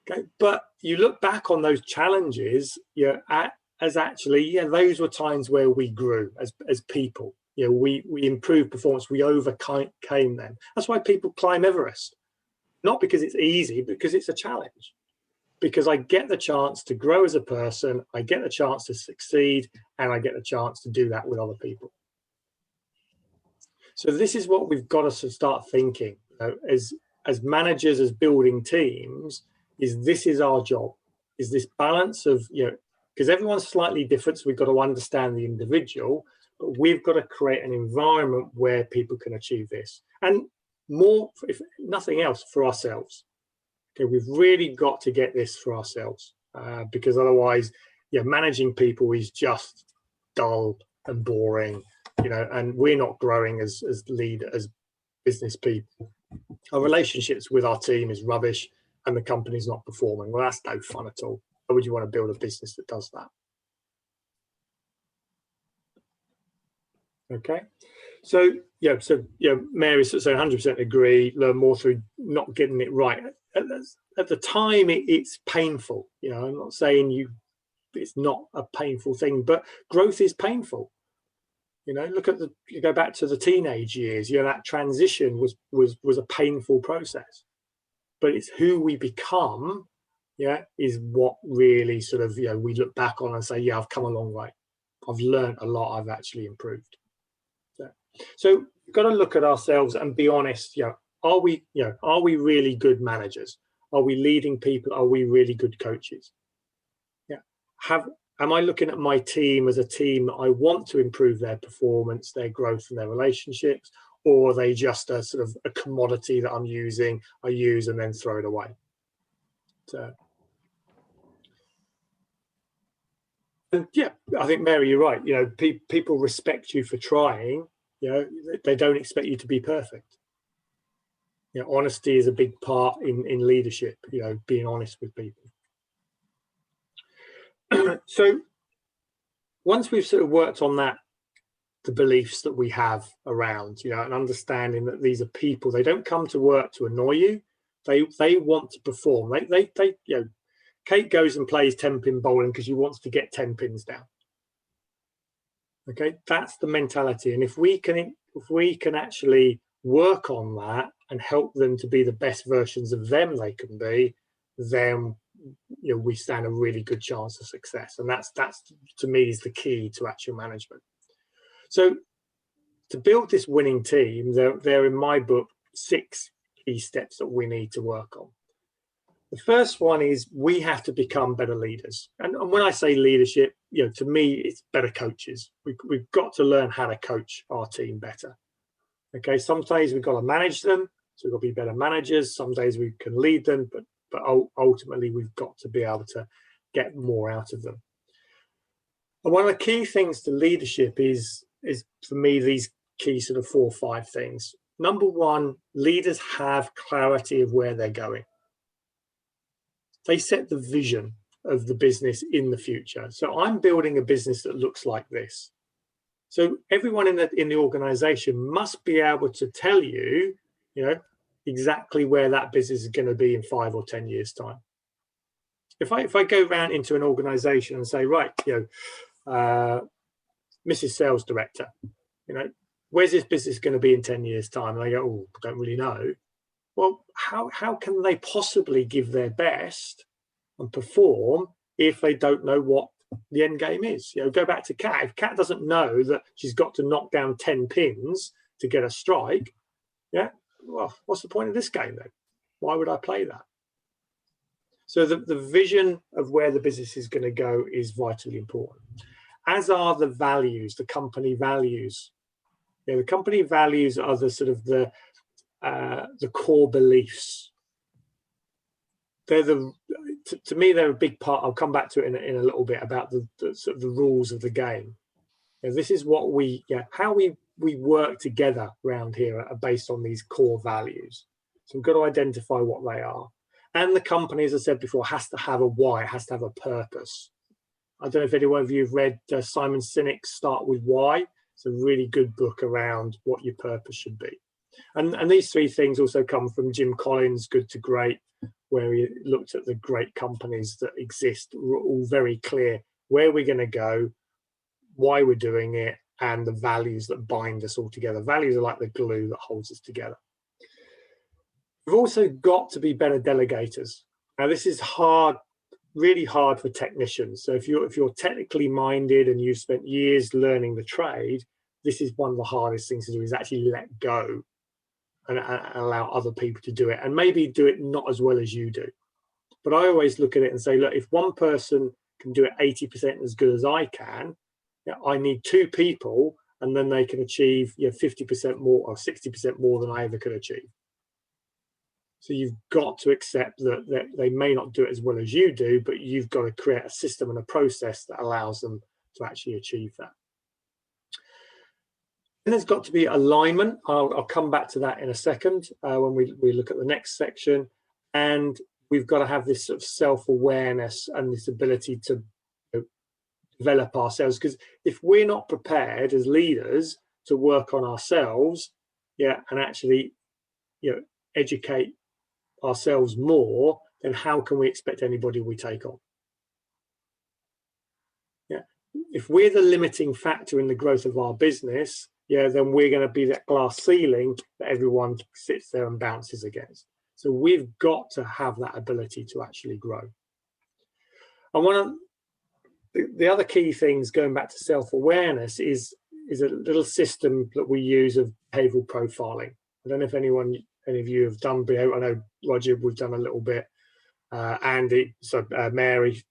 Okay, but you look back on those challenges, as actually, those were times where we grew as people. We improved performance, we overcame them. That's why people climb Everest, not because it's easy, because it's a challenge. Because I get the chance to grow as a person, I get the chance to succeed, and I get the chance to do that with other people. So this is what we've got to start thinking, as managers, as building teams. This is our job, is this balance of, because everyone's slightly different, so we've got to understand the individual, but we've got to create an environment where people can achieve this. And more, if nothing else, for ourselves. Okay, we've really got to get this for ourselves, because otherwise, managing people is just dull and boring, and we're not growing as business people. Our relationships with our team is rubbish, and the company's not performing. Well, that's no fun at all. Why would you want to build a business that does that? Okay, so Mary's saying 100% agree. Learn more through not getting it right. At the time, it's painful. I'm not saying it's not a painful thing, but growth is painful. Look at you go back to the teenage years. That transition was a painful process. But it's who we become, is what really sort of, we look back on and say, I've come a long way. I've learned a lot. I've actually improved. So we've got to look at ourselves and be honest. Are we really good managers? Are we leading people? Are we really good coaches? Am I looking at my team as a team that I want to improve their performance, their growth, and their relationships? Or are they just a sort of a commodity that I use and then throw it away? So, and I think, Mary, you're right. People respect you for trying. They don't expect you to be perfect. Honesty is a big part in leadership, being honest with people. So once we've sort of worked on that, the beliefs that we have around, and understanding that these are people, they don't come to work to annoy you. They want to perform. Kate goes and plays 10-pin bowling because she wants to get 10 pins down. Okay, that's the mentality. And if we can actually work on that and help them to be the best versions of them they can be, then we stand a really good chance of success. And that's to me is the key to actual management. So to build this winning team, there in my book 6 key steps that we need to work on. The first one is we have to become better leaders. And when I say leadership, to me, it's better coaches. We've got to learn how to coach our team better. Okay, some days we've got to manage them, so we've got to be better managers. Some days we can lead them, but ultimately we've got to be able to get more out of them. And one of the key things to leadership is for me these key sort of 4 or 5 things. Number one, leaders have clarity of where they're going. They set the vision of the business in the future. So I'm building a business that looks like this. So everyone in the organization must be able to tell you, exactly where that business is going to be in 5 or 10 years' time. If I go around into an organization and say, right, Mrs. Sales Director, where's this business going to be in 10 years' time? And I go, oh, I don't really know. Well, how can they possibly give their best and perform if they don't know what the end game is? Go back to Kat. If Kat doesn't know that she's got to knock down 10 pins to get a strike, well, what's the point of this game then? Why would I play that? So the vision of where the business is going to go is vitally important, as are the values, the company values. The company values are the sort of the core beliefs they're to me, they're a big part. I'll come back to it in a little bit about the sort of the rules of the game. This is what how we work together around here are based on these core values. So we've got to identify what they are. And the company, as I said before, has to have a why, it has to have a purpose. I don't know if any one of you have read Simon Sinek's Start With Why. It's a really good book around what your purpose should be. And these three things also come from Jim Collins' Good to Great, where he looked at the great companies that exist, all very clear where we're going to go, why we're doing it, and the values that bind us all together. Values are like the glue that holds us together. We've also got to be better delegators. Now, this is hard, really hard for technicians. So if you're technically minded and you've spent years learning the trade, this is one of the hardest things to do, is actually let go and allow other people to do it, and maybe do it not as well as you do. But I always look at it and say, look, if one person can do it 80% as good as I can, I need two people, and then they can achieve 50% more or 60% more than I ever could achieve. So you've got to accept that they may not do it as well as you do, but you've got to create a system and a process that allows them to actually achieve that. And there's got to be alignment. I'll come back to that in a second when we look at the next section. And we've got to have this sort of self-awareness and this ability to develop ourselves, because if we're not prepared as leaders to work on ourselves, and actually educate ourselves more, then how can we expect anybody we take on? If we're the limiting factor in the growth of our business, then we're going to be that glass ceiling that everyone sits there and bounces against. So we've got to have that ability to actually grow. And one of the other key things, going back to self-awareness, is a little system that we use of behavioral profiling. I don't know if any of you have done behavior. I know, Roger, we've done a little bit. Andy, Mary's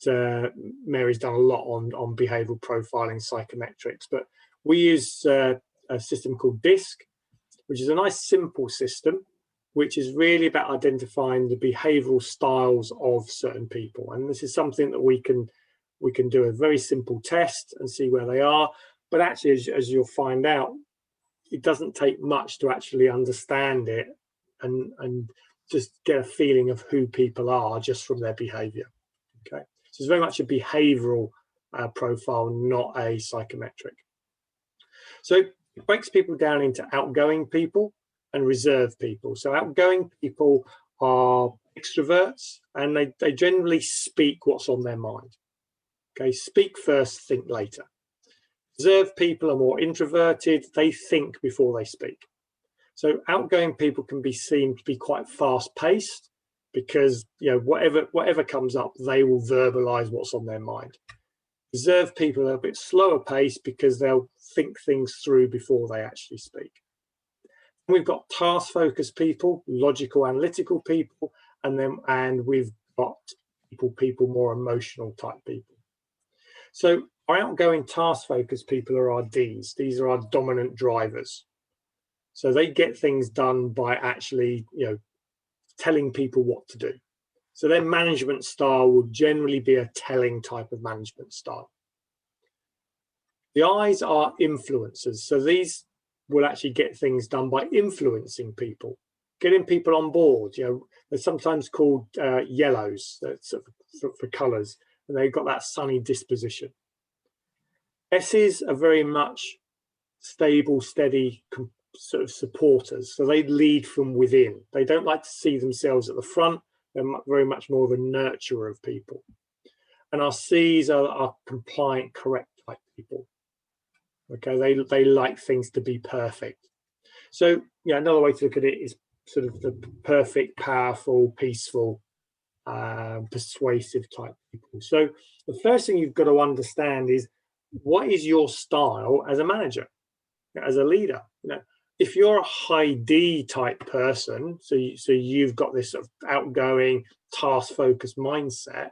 done a lot on behavioral profiling, psychometrics, but we use a system called DISC, which is a nice simple system, which is really about identifying the behavioral styles of certain people. And this is something that we can do a very simple test and see where they are. But actually, as you'll find out, it doesn't take much to actually understand it and just get a feeling of who people are just from their behavior. Okay, so it's very much a behavioral profile, not a psychometric. So it breaks people down into outgoing people and reserved people. So outgoing people are extroverts, and they generally speak what's on their mind. Okay, speak first, think later. Reserved people are more introverted, they think before they speak. So outgoing people can be seen to be quite fast-paced, because whatever comes up, they will verbalize what's on their mind. Reserved people are a bit slower paced because they'll think things through before they actually speak. And we've got task-focused people, logical, analytical people, and we've got people more emotional type people. So our outgoing task-focused people are our Ds. These are our dominant drivers. So they get things done by actually, telling people what to do. So their management style will generally be a telling type of management style. The Is are influencers. So these will actually get things done by influencing people, getting people on board. They're sometimes called yellows, that's for colours, and they've got that sunny disposition. S's are very much stable, steady sort of supporters. So they lead from within. They don't like to see themselves at the front. They're very much more of a nurturer of people. And our C's are compliant, correct type people. Okay, they like things to be perfect. So another way to look at it is sort of the perfect, powerful, peaceful, persuasive type people. So the first thing you've got to understand is, what is your style as a manager, as a leader? If you're a high D type person, so you've got this sort of outgoing, task-focused mindset,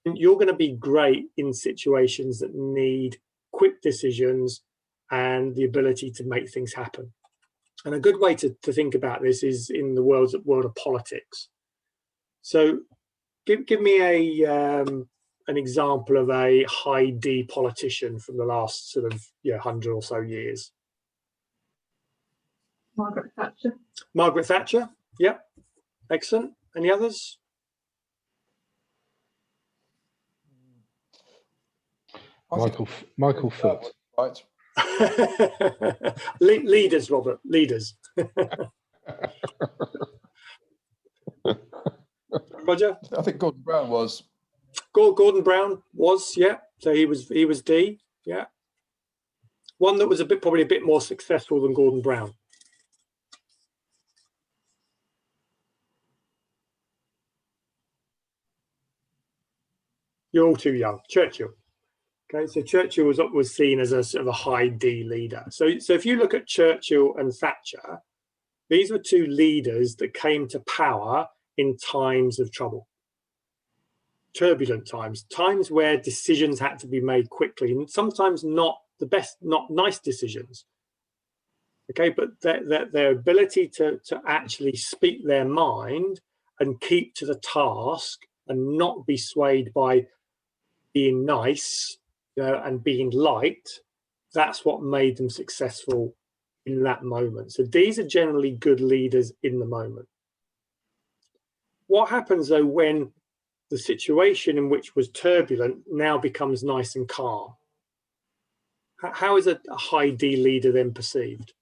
you're going to be great in situations that need quick decisions and the ability to make things happen. And a good way to think about this is in the world of politics. So give me an example of a high D politician from the last sort of 100 or so years. Margaret Thatcher. Margaret Thatcher, yep, excellent. Any others? Michael Foot. Right. Leaders, Robert, leaders. Roger? I think Gordon Brown was. Gordon Brown was, yeah. So he was D, yeah. One that was probably a bit more successful than Gordon Brown. You're all too young. Churchill. Okay, so Churchill was seen as a sort of a high D leader. So if you look at Churchill and Thatcher, these were two leaders that came to power in times of trouble, turbulent times, times where decisions had to be made quickly, and sometimes not the best, not nice decisions. Okay, but their ability to actually speak their mind and keep to the task and not be swayed by being nice, and being liked, that's what made them successful in that moment. So these are generally good leaders in the moment. What happens though when the situation in which was turbulent now becomes nice and calm? How is a high D leader then perceived?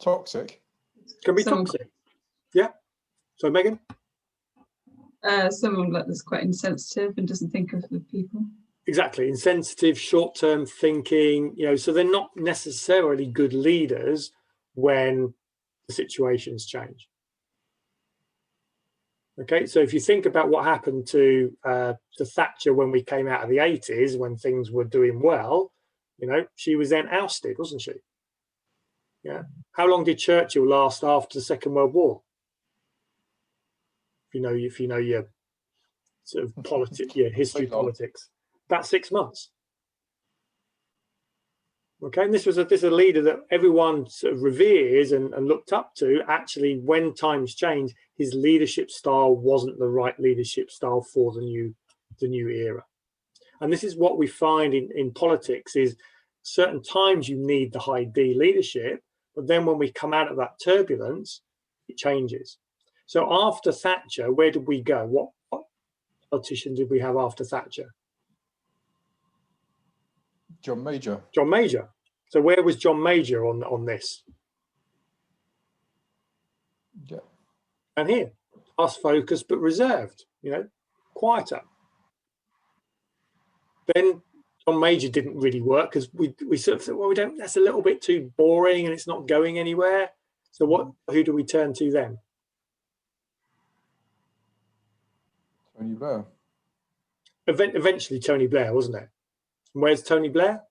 Toxic. Can be toxic. Yeah. So Megan? Someone that's quite insensitive and doesn't think of the people. Exactly, insensitive, short-term thinking, so they're not necessarily good leaders when the situations change. Okay, so if you think about what happened to Thatcher when we came out of the 80s, when things were doing well, she was then ousted, wasn't she? Yeah. How long did Churchill last after the Second World War? If you know your sort of politics, history, politics, about 6 months. Okay, and this is a leader that everyone sort of reveres and looked up to. Actually, when times change, his leadership style wasn't the right leadership style for the new era. And this is what we find in politics: is certain times you need the high D leadership, but then when we come out of that turbulence, it changes. So after Thatcher, where did we go? What politician did we have after Thatcher? John Major. John Major. So where was John Major on this? Yeah. And here, task focused but reserved, quieter. Then John Major didn't really work because we sort of thought, well, that's a little bit too boring and it's not going anywhere. So who do we turn to then? Tony Blair. Eventually Tony Blair, wasn't it? And where's Tony Blair?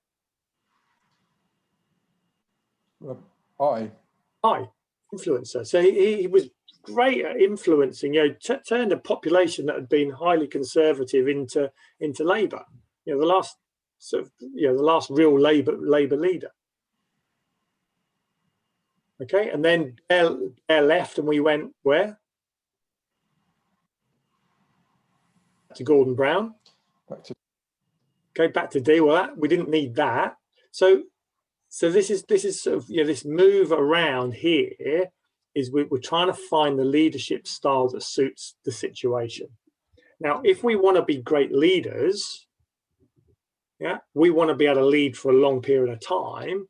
Influencer. So he was great at influencing, turned a population that had been highly conservative into Labour. The last the last real Labour leader. Okay, and then Blair left, and we went where? To Gordon Brown. Back to D. Well, we didn't need that. So this is sort of this move around here is we're trying to find the leadership style that suits the situation. Now, if we want to be great leaders, we want to be able to lead for a long period of time.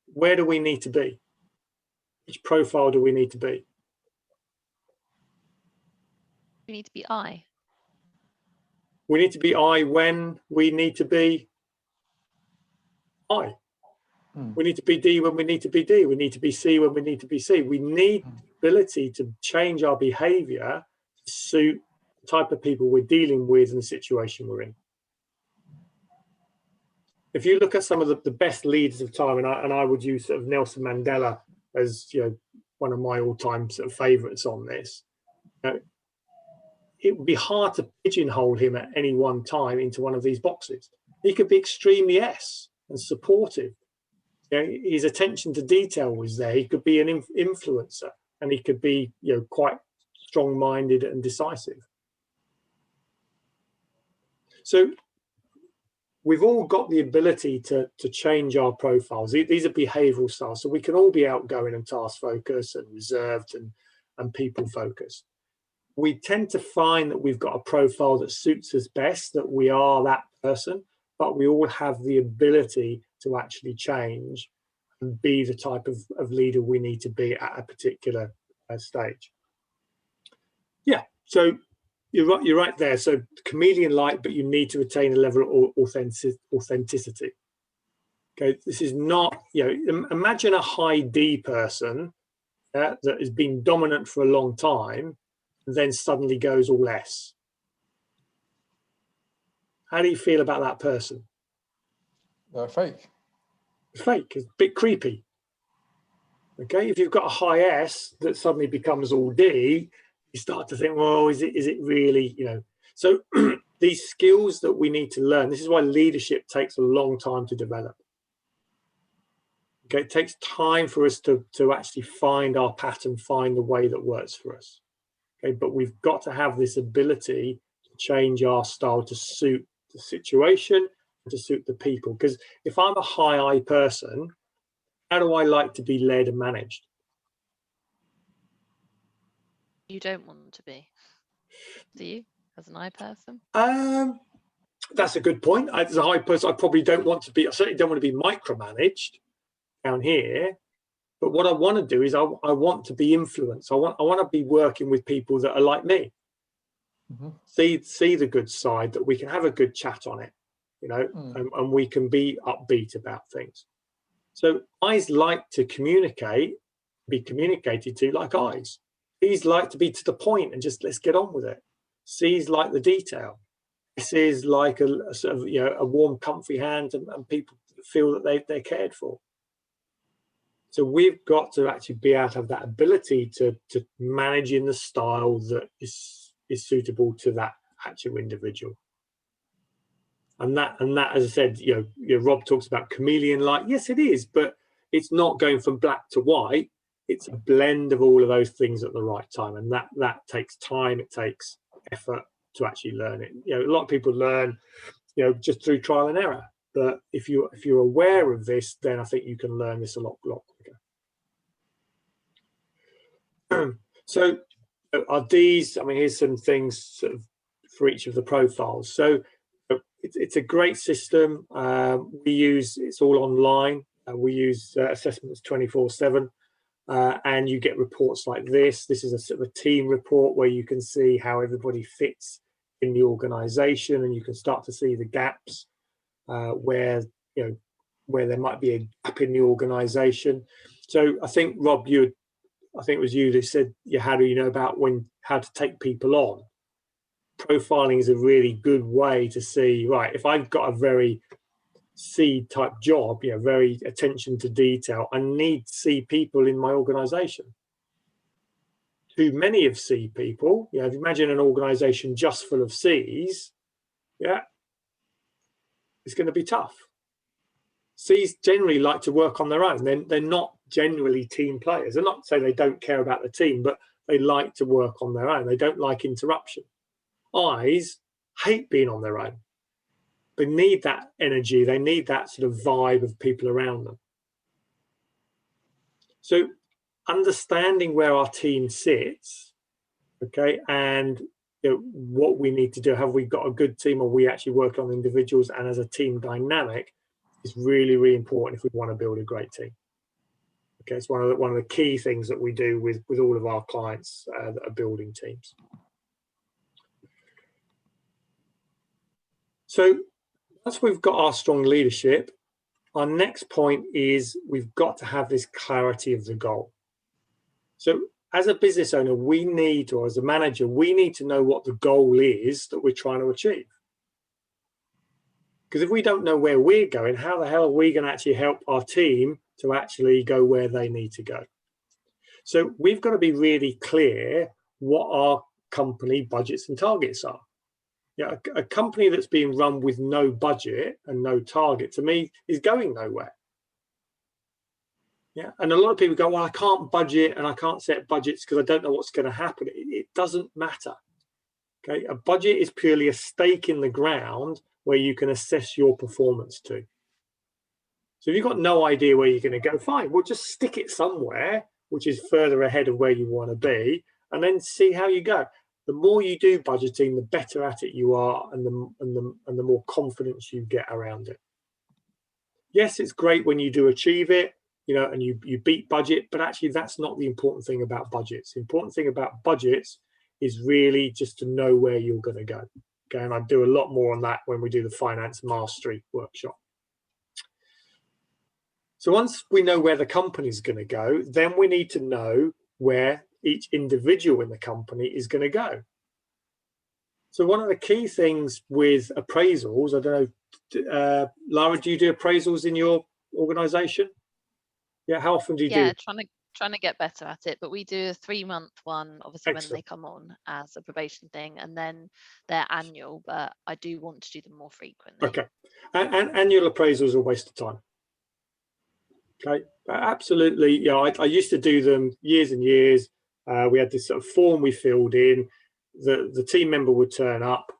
Where do we need to be? Which profile do we need to be? We need to be I. We need to be I when we need to be I. We need to be D when we need to be D. We need to be C when we need to be C. We need the ability to change our behavior to suit the type of people we're dealing with and the situation we're in. If you look at some of the best leaders of time, and I would use sort of Nelson Mandela as one of my all-time sort of favourites on this, it would be hard to pigeonhole him at any one time into one of these boxes. He could be extremely S and supportive. His attention to detail was there. He could be an influencer, and he could be, you know, quite strong-minded and decisive. So we've all got the ability to change our profiles. These are behavioral styles, so we can all be outgoing and task focused and reserved and people focused. We tend to find that we've got a profile that suits us best, that we are that person, but we all have the ability to actually change and be the type of leader we need to be at a particular stage. Yeah, so you're right there. So chameleon-like, but you need to retain a level of authenticity. Okay, this is not, you know, imagine a high D person that has been dominant for a long time, and then suddenly goes all S. How do you feel about that person? Fake. Fake, it's a bit creepy. Okay, if you've got a high S that suddenly becomes all D, you start to think, well, is it really, you know? So these skills that we need to learn, this is why leadership takes a long time to develop. Okay, it takes time for us to actually find our pattern, find the way that works for us. Okay, but we've got to have this ability to change our style to suit the situation, to suit the people. Because if I'm a high I person, how do I like to be led and managed? You don't want to be, do you, as an I person? That's a good point. As a high person, I probably don't want to be, I certainly don't want to be micromanaged down here. But what I want to do is I want to be influenced. I want to be working with people that are like me. See the good side, that we can have a good chat on it, you know, and we can be upbeat about things. So I's like to communicate, be communicated to like I's. E's like to be to the point and just let's get on with it. C's like the detail. This is like a sort of, you know, a warm, comfy hand, and people feel that they're cared for. So we've got to actually be able to have that ability to manage in the style that is suitable to that actual individual. And that, as I said, you know, Rob talks about chameleon-like. Yes, it is, but it's not going from black to white. It's a blend of all of those things at the right time, and that takes time. It takes effort to actually learn it. You know, a lot of people learn, you know, just through trial and error. But if you're aware of this, then I think you can learn this a lot quicker. So are these? I mean, here's some things sort of for each of the profiles. So it's a great system. It's all online. We use assessments 24/7, and you get reports like this. This is a sort of a team report where you can see how everybody fits in the organisation, and you can start to see the gaps where there might be a gap in the organisation. So I think, Rob, I think it was you that said, yeah, how do you know about how to take people on? Profiling is a really good way to see, right, if I've got a very C type job, you know, very attention to detail, I need C people in my organisation. Too many of C people, you know, if you imagine an organisation just full of C's, yeah, it's going to be tough. C's generally like to work on their own. They're not generally team players. They're not saying they don't care about the team, but they like to work on their own. They don't like interruption. I's hate being on their own. They need that energy. They need that sort of vibe of people around them. So understanding where our team sits, okay, and what we need to do, have we got a good team, or we actually work on individuals and as a team dynamic, is really, really important if we want to build a great team. Okay, it's one of the key things that we do with all of our clients that are building teams. So once we've got our strong leadership, our next point is we've got to have this clarity of the goal. So as a business owner, or as a manager, we need to know what the goal is that we're trying to achieve. Because if we don't know where we're going, how the hell are we going to actually help our team to actually go where they need to go? So we've got to be really clear what our company budgets and targets are. Yeah, a company that's being run with no budget and no target, to me, is going nowhere. Yeah, and a lot of people go, well, I can't budget and I can't set budgets because I don't know what's going to happen. It doesn't matter. Okay, a budget is purely a stake in the ground where you can assess your performance to. So if you've got no idea where you're going to go, fine, we'll just stick it somewhere which is further ahead of where you want to be, and then see how you go. The more you do budgeting, the better at it you are, and the more confidence you get around it. Yes, it's great when you do achieve it, you know, and you beat budget, but actually that's not the important thing about budgets. The important thing about budgets is really just to know where you're going to go. Okay, and I do a lot more on that when we do the finance mastery workshop. So once we know where the company's going to go, then we need to know where each individual in the company is going to go. So one of the key things with appraisals, I don't know, Lara, do you do appraisals in your organization? Yeah, how often do you do? Yeah, trying to get better at it, but we do a 3-month one, obviously. Excellent. When they come on as a probation thing, and then they're annual, but I do want to do them more frequently. Okay, and annual appraisals are a waste of time. Okay, absolutely. Yeah, I used to do them years and years. We had this sort of form we filled in. The team member would turn up,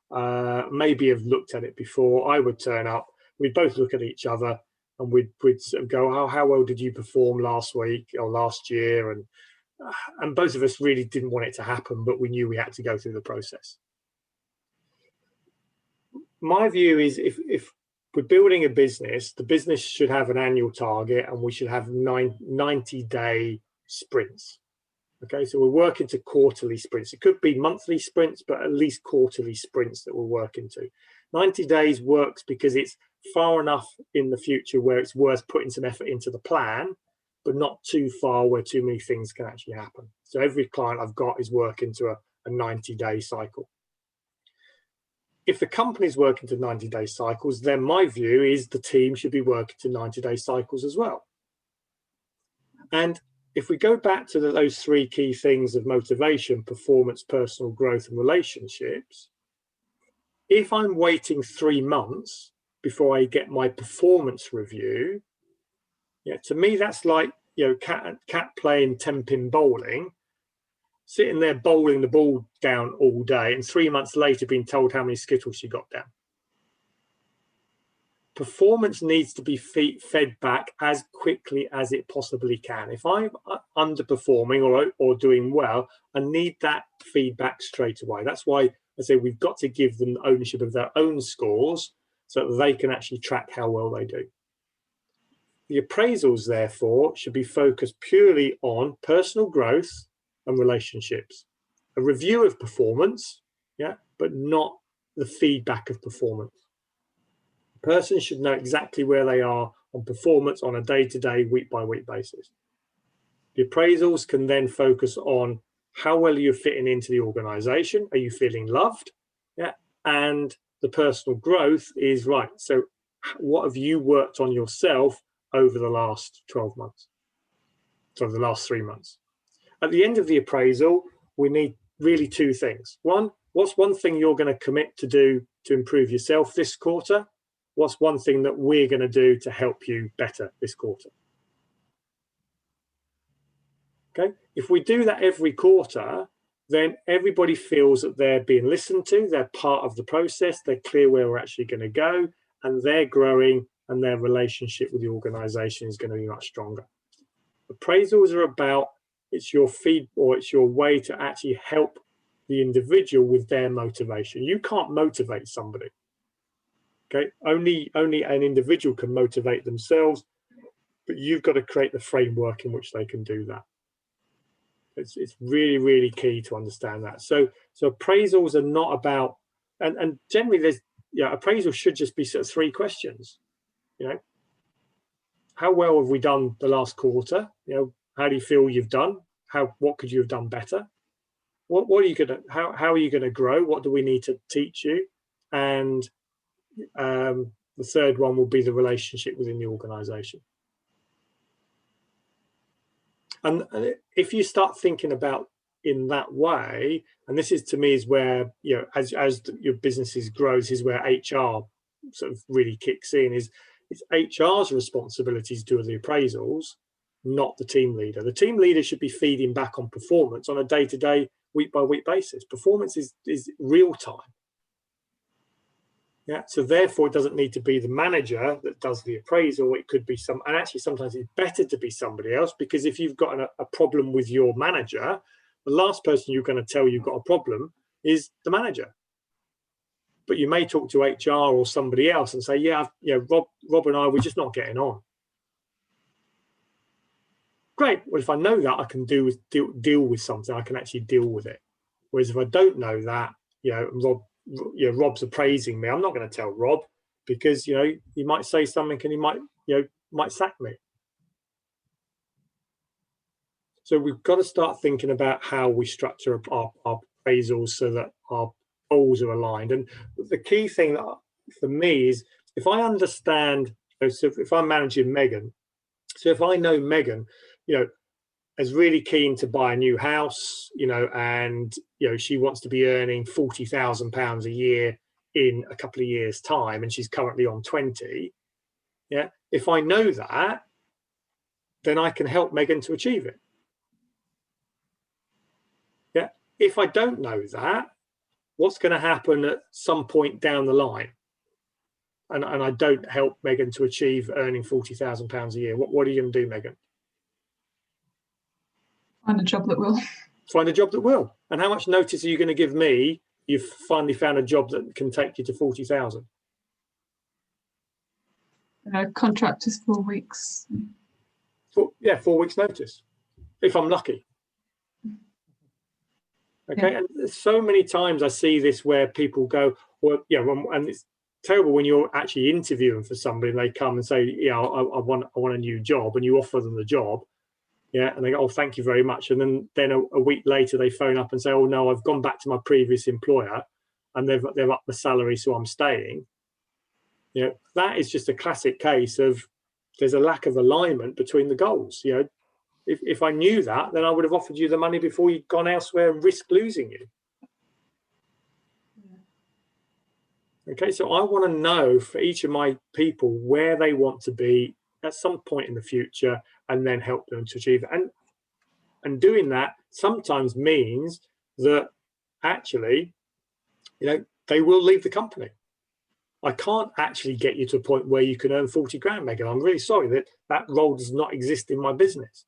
maybe have looked at it before. I would turn up. We'd both look at each other, and we'd sort of go, "Oh, how well did you perform last week or last year?" And both of us really didn't want it to happen, but we knew we had to go through the process. My view is if we're building a business, the business should have an annual target, and we should have 90-day sprints. Okay, so we're working to quarterly sprints. It could be monthly sprints, but at least quarterly sprints that we're working to. 90 days works because it's far enough in the future where it's worth putting some effort into the plan, but not too far where too many things can actually happen. So every client I've got is working to a 90-day cycle. If the company's working to 90-day cycles, then my view is the team should be working to 90-day cycles as well. And if we go back to those 3 key things of motivation, performance, personal growth, and relationships, if I'm waiting 3 months before I get my performance review, yeah, to me that's like, you know, cat playing 10-pin bowling, sitting there bowling the ball down all day, and 3 months later being told how many skittles you got down. Performance needs to be fed back as quickly as it possibly can. If I'm underperforming or doing well, I need that feedback straight away. That's why I say we've got to give them ownership of their own scores so that they can actually track how well they do. The appraisals, therefore, should be focused purely on personal growth and relationships. A review of performance, yeah, but not the feedback of performance. A person should know exactly where they are on performance on a day-to-day, week-by-week basis. The appraisals can then focus on how well you're fitting into the organization. Are you feeling loved? Yeah. And the personal growth is, right, so what have you worked on yourself over the last 12 months? So the last 3 months. At the end of the appraisal, we need really 2 things. One, what's one thing you're going to commit to do to improve yourself this quarter? What's one thing that we're going to do to help you better this quarter? Okay, if we do that every quarter, then everybody feels that they're being listened to, they're part of the process, they're clear where we're actually going to go, and they're growing, and their relationship with the organization is going to be much stronger. Appraisals are about, it's your feed, or it's your way to actually help the individual with their motivation. You can't motivate somebody. Okay, only an individual can motivate themselves, but you've got to create the framework in which they can do that. It's really, really key to understand that. So appraisals are not about, and generally there's, yeah, appraisals should just be sort of 3 questions. You know, how well have we done the last quarter? You know, how do you feel you've done? What could you have done better? What are you gonna, how are you gonna grow? What do we need to teach you? And the third one will be the relationship within the organization. And if you start thinking about in that way, and this is to me is where, you know, as your businesses grows, is where HR sort of really kicks in. Is it's HR's responsibility to do the appraisals, not the team leader. The team leader should be feeding back on performance on a day-to-day, week-by-week basis. Performance is real time. Yeah, so therefore it doesn't need to be the manager that does the appraisal. It could be and actually sometimes it's better to be somebody else, because if you've got a problem with your manager, the last person you're going to tell you've got a problem is the manager. But you may talk to HR or somebody else and say, yeah, Rob and I, we're just not getting on. Great. Well, if I know that, I can deal with something. I can actually deal with it. Whereas if I don't know that, Rob's appraising me, I'm not going to tell Rob, because he might say something and he might sack me. So we've got to start thinking about how we structure our appraisals so that our goals are aligned. And the key thing for me is, if I understand, so if I'm managing Megan, so if I know Megan, is really keen to buy a new house, and she wants to be earning £40,000 a year in a couple of years' time, and she's currently on 20. Yeah, if I know that, then I can help Megan to achieve it. Yeah, if I don't know that, what's going to happen at some point down the line? And I don't help Megan to achieve earning £40,000 a year. What are you going to do, Megan? Find a job that will. Find a job that will. And how much notice are you going to give me? You've finally found a job that can take you to 40,000. Contract is 4 weeks. 4 weeks notice, if I'm lucky. Okay, yeah. And there's so many times I see this where people go, well, and it's terrible when you're actually interviewing for somebody and they come and say, I want a new job, and you offer them the job. Yeah, and they go, oh, thank you very much. And then a week later they phone up and say, oh no, I've gone back to my previous employer and they've upped the salary, so I'm staying. That is just a classic case of there's a lack of alignment between the goals. If I knew that, then I would have offered you the money before you'd gone elsewhere and risked losing you. Okay, so I want to know for each of my people where they want to be at some point in the future, and then help them to achieve it. And doing that sometimes means that actually, they will leave the company. I can't actually get you to a point where you can earn 40 grand, Megan. I'm really sorry that role does not exist in my business.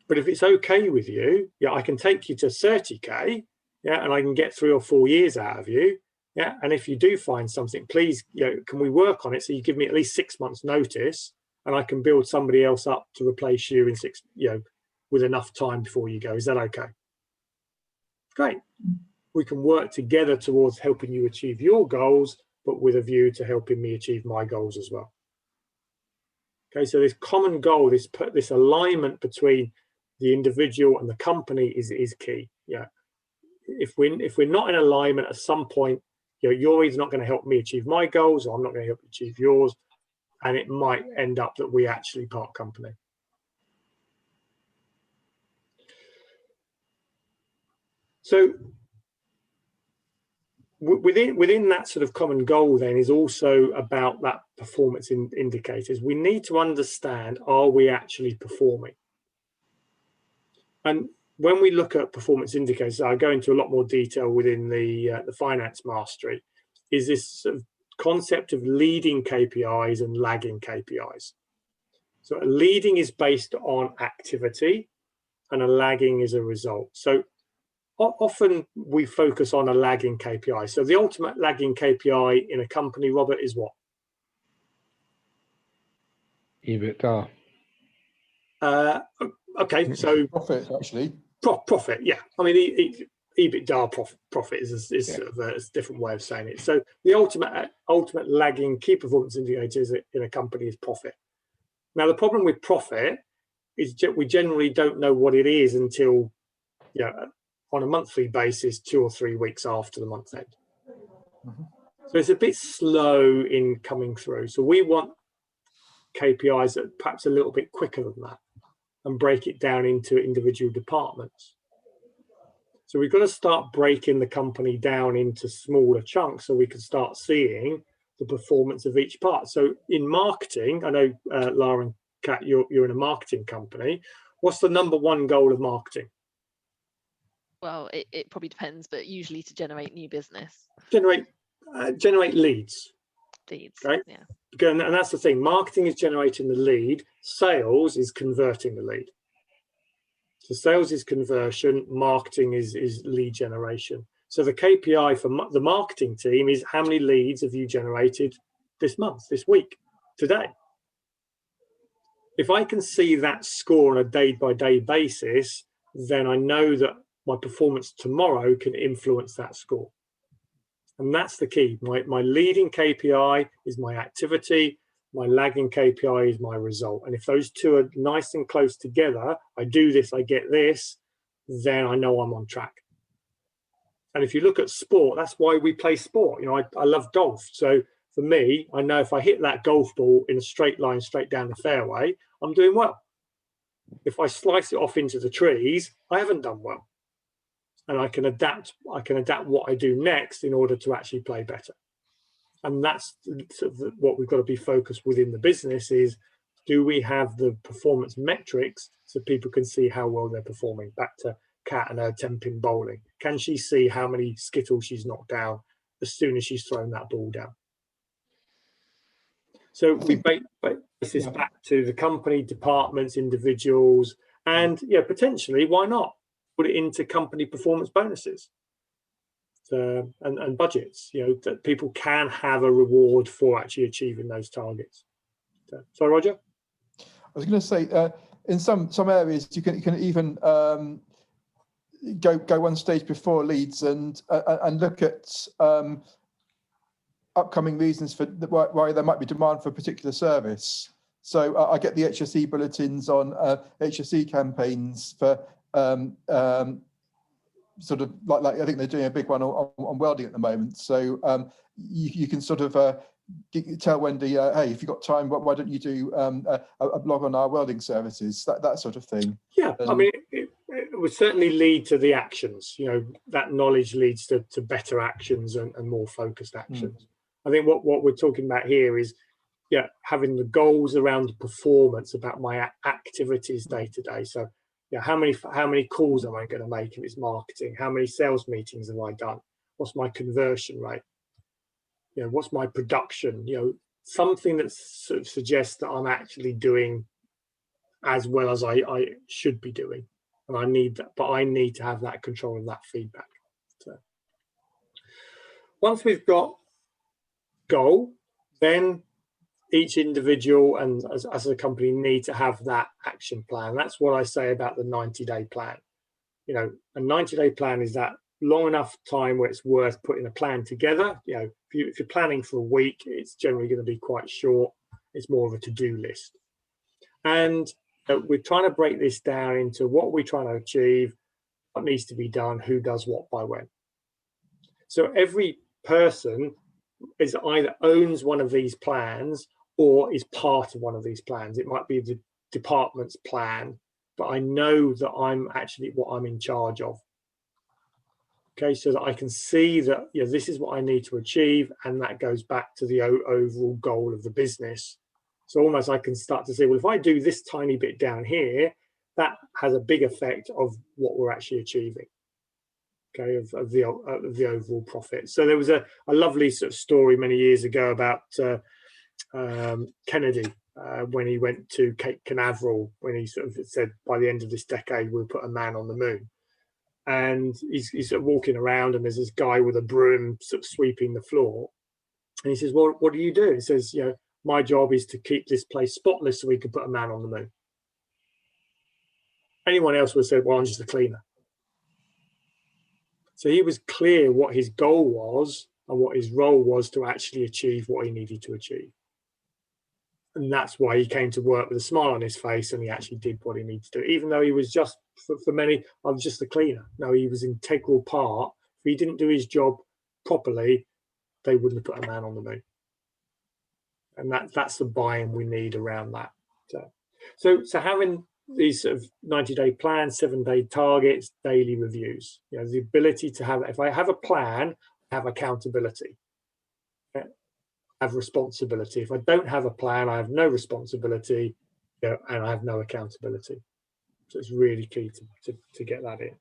But if it's okay with you, I can take you to 30k, and I can get 3 or 4 years out of you. Yeah, and if you do find something, please, can we work on it? So you give me at least 6 months notice, and I can build somebody else up to replace you in 6, with enough time before you go. Is that okay? Great. We can work together towards helping you achieve your goals, but with a view to helping me achieve my goals as well. Okay, so this common goal, this alignment between the individual and the company is key. Yeah, if we're not in alignment at some point, you're either not going to help me achieve my goals, or I'm not going to help you achieve yours, and it might end up that we actually part company. So within that sort of common goal then is also about that performance indicators. We need to understand, are we actually performing? And when we look at performance indicators, I go into a lot more detail within the finance mastery, is this sort of concept of leading KPIs and lagging KPIs. So a leading is based on activity and a lagging is a result. So often we focus on a lagging KPI. So the ultimate lagging KPI in a company, Robert, is what? EBITDA. Okay, so profit, actually. Profit, yeah. I mean, EBITDA profit is sort of a different way of saying it. So the ultimate lagging key performance indicators in a company is profit. Now, the problem with profit is we generally don't know what it is until, on a monthly basis, 2 or 3 weeks after the month end. Mm-hmm. So it's a bit slow in coming through. So we want KPIs that are perhaps a little bit quicker than that and break it down into individual departments. So we've got to start breaking the company down into smaller chunks so we can start seeing the performance of each part. So in marketing, I know Lara and Kat, you're in a marketing company. What's the number one goal of marketing? Well, it probably depends, but usually to generate new business. Generate leads. Leads. Okay. Yeah. And that's the thing. Marketing is generating the lead. Sales is converting the lead. So sales is conversion. Marketing is lead generation. So the KPI for the marketing team is how many leads have you generated this month, this week, today? If I can see that score on a day-by-day basis, then I know that my performance tomorrow can influence that score. And that's the key. My leading KPI is my activity. My lagging KPI is my result. And if those two are nice and close together, I do this, I get this, then I know I'm on track. And if you look at sport, that's why we play sport. You know, I love golf. So for me, I know if I hit that golf ball in a straight line straight down the fairway, I'm doing well. If I slice it off into the trees, I haven't done well. And I can adapt what I do next in order to actually play better. And that's sort of what we've got to be focused within the business is, do we have the performance metrics so people can see how well they're performing? Back to Kat and her 10-pin bowling. Can she see how many skittles she's knocked down as soon as she's thrown that ball down? So we base this back to the company, departments, individuals, and potentially, why not put it into company performance bonuses and budgets, that people can have a reward for actually achieving those targets. So Roger? I was going to say, in some areas, you can even go one stage before leads and look at upcoming reasons for why there might be demand for a particular service. So I get the HSE bulletins on HSE campaigns for sort of like I think they're doing a big one on welding at the moment. So you can sort of tell Wendy, hey, if you've got time, why don't you do a blog on our welding services, that sort of thing. Yeah, I mean, it would certainly lead to the actions. That knowledge leads to better actions and more focused actions. I think what we're talking about here is, having the goals around the performance about my activities day to day. So, how many calls am I going to make if it's marketing? How many sales meetings have I done? What's my conversion rate? What's my production? Something that sort of suggests that I'm actually doing as well as I should be doing, and I need that. But I need to have that control of that feedback. So once we've got goal, then each individual and as a company need to have that action plan. That's what I say about the 90-day plan. A 90-day plan is that long enough time where it's worth putting a plan together. If you're planning for a week, it's generally going to be quite short. It's more of a to-do list. And we're trying to break this down into what we're trying to achieve, what needs to be done, who does what by when. So every person is either owns one of these plans or is part of one of these plans. It might be the department's plan, but I know that I'm actually what I'm in charge of. Okay, so that I can see that this is what I need to achieve, and that goes back to the overall goal of the business. So almost I can start to say, well, if I do this tiny bit down here, that has a big effect of what we're actually achieving. Okay, of the overall profit. So there was a lovely sort of story many years ago about Kennedy when he went to Cape Canaveral, when he sort of said by the end of this decade we'll put a man on the moon. And he's sort of walking around, and there's this guy with a broom sort of sweeping the floor. And he says, well, what do you do? He says, my job is to keep this place spotless so we can put a man on the moon. Anyone else would say, well, I'm just a cleaner. So he was clear what his goal was and what his role was to actually achieve what he needed to achieve. And that's why he came to work with a smile on his face, and he actually did what he needed to do, even though he was just, for many, I was just a cleaner. No, he was an integral part. If he didn't do his job properly, they wouldn't have put a man on the moon. And that's the buy-in we need around that. So having these sort of 90-day plans, 7-day targets, daily reviews, the ability to have, if I have a plan, I have accountability. Have responsibility. If I don't have a plan, I have no responsibility. you know, and I have no accountability. So it's really key to get that in.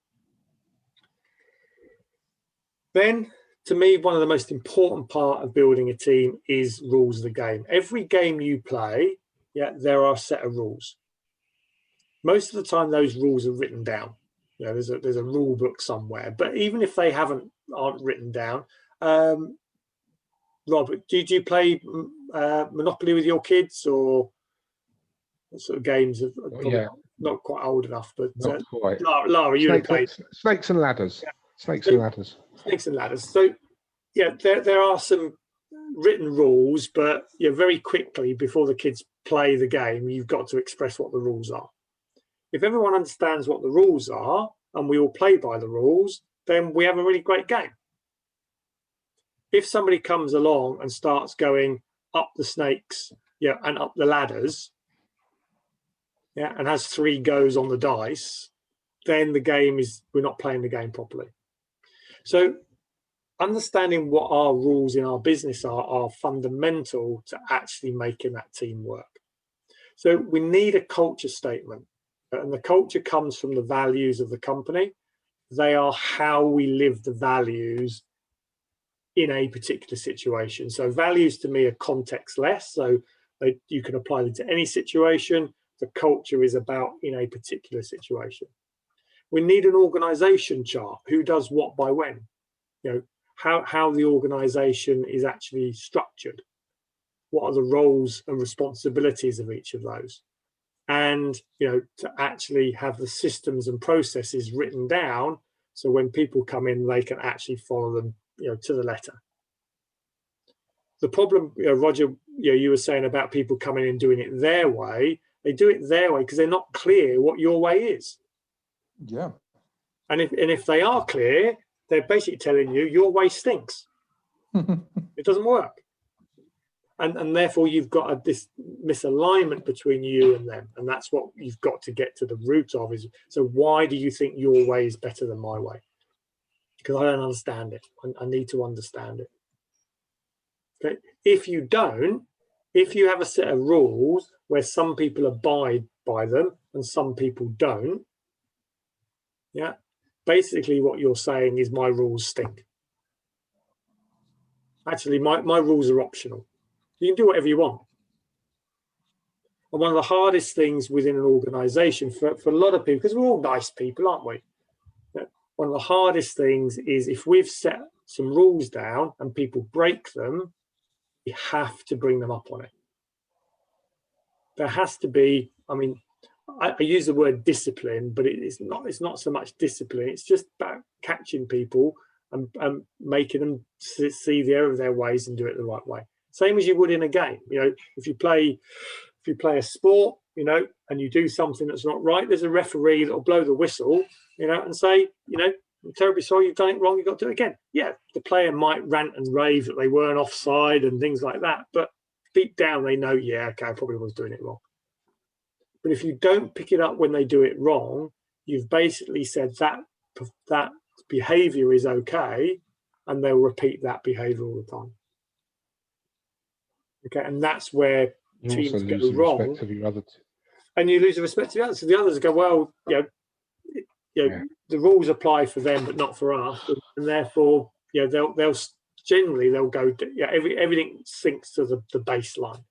Then, to me, one of the most important part of building a team is rules of the game. Every game you play, yeah, there are a set of rules. Most of the time, those rules are written down. You know, there's a rule book somewhere. But even if they aren't written down, Robert, do you play Monopoly with your kids, or what sort of games? Yeah, not quite old enough, but not quite. Lara, you played Snakes and Ladders. Yeah. Snakes and Ladders. Snakes and Ladders. So yeah, there are some written rules, but yeah, very quickly before the kids play the game, you've got to express what the rules are. If everyone understands what the rules are and we all play by the rules, then we have a really great game. If somebody comes along and starts going up the snakes, yeah, and up the ladders, yeah, and has 3 goes on the dice, then we're not playing the game properly. So understanding what our rules in our business are fundamental to actually making that team work. So we need a culture statement, and the culture comes from the values of the company. They are how we live the values in a particular situation. So values to me are context-less, so you can apply them to any situation. The culture is about in a particular situation. We need an organization chart. Who does what by when? You know, how the organization is actually structured. What are the roles and responsibilities of each of those? And, you know, to actually have the systems and processes written down, so when people come in, they can actually follow them, you know, to the letter. The problem, you know, Roger, you were saying about people coming in doing it their way. They do it their way because they're not clear what your way is. Yeah. And if they are clear, they're basically telling you your way stinks. It doesn't work. And therefore you've got this misalignment between you and them. And that's what you've got to get to the root of is, so why do you think your way is better than my way? Because I don't understand it. I need to understand it. Okay. If you have a set of rules where some people abide by them and some people don't, yeah, basically what you're saying is my rules stink. Actually, my rules are optional. You can do whatever you want. And one of the hardest things within an organization for a lot of people, because we're all nice people, aren't we? One of the hardest things is if we've set some rules down and people break them, you have to bring them up on it. There has to be, I mean, I use the word discipline, but it's not so much discipline. It's just about catching people and making them see the error of their ways and do it the right way. Same as you would in a game. You know, if you play a sport, you know, and you do something that's not right, there's a referee that'll blow the whistle, you know, and say, you know, I'm terribly sorry, you've done it wrong, you've got to do it again. Yeah, the player might rant and rave that they weren't offside and things like that, but deep down they know, yeah, okay, I probably was doing it wrong. But if you don't pick it up when they do it wrong, you've basically said that behavior is okay, and they'll repeat that behavior all the time. Okay, and that's where teams go wrong. And you lose the respect of the others. So the others go, well, the rules apply for them, but not for us, and therefore, they'll go, everything sinks to the baseline.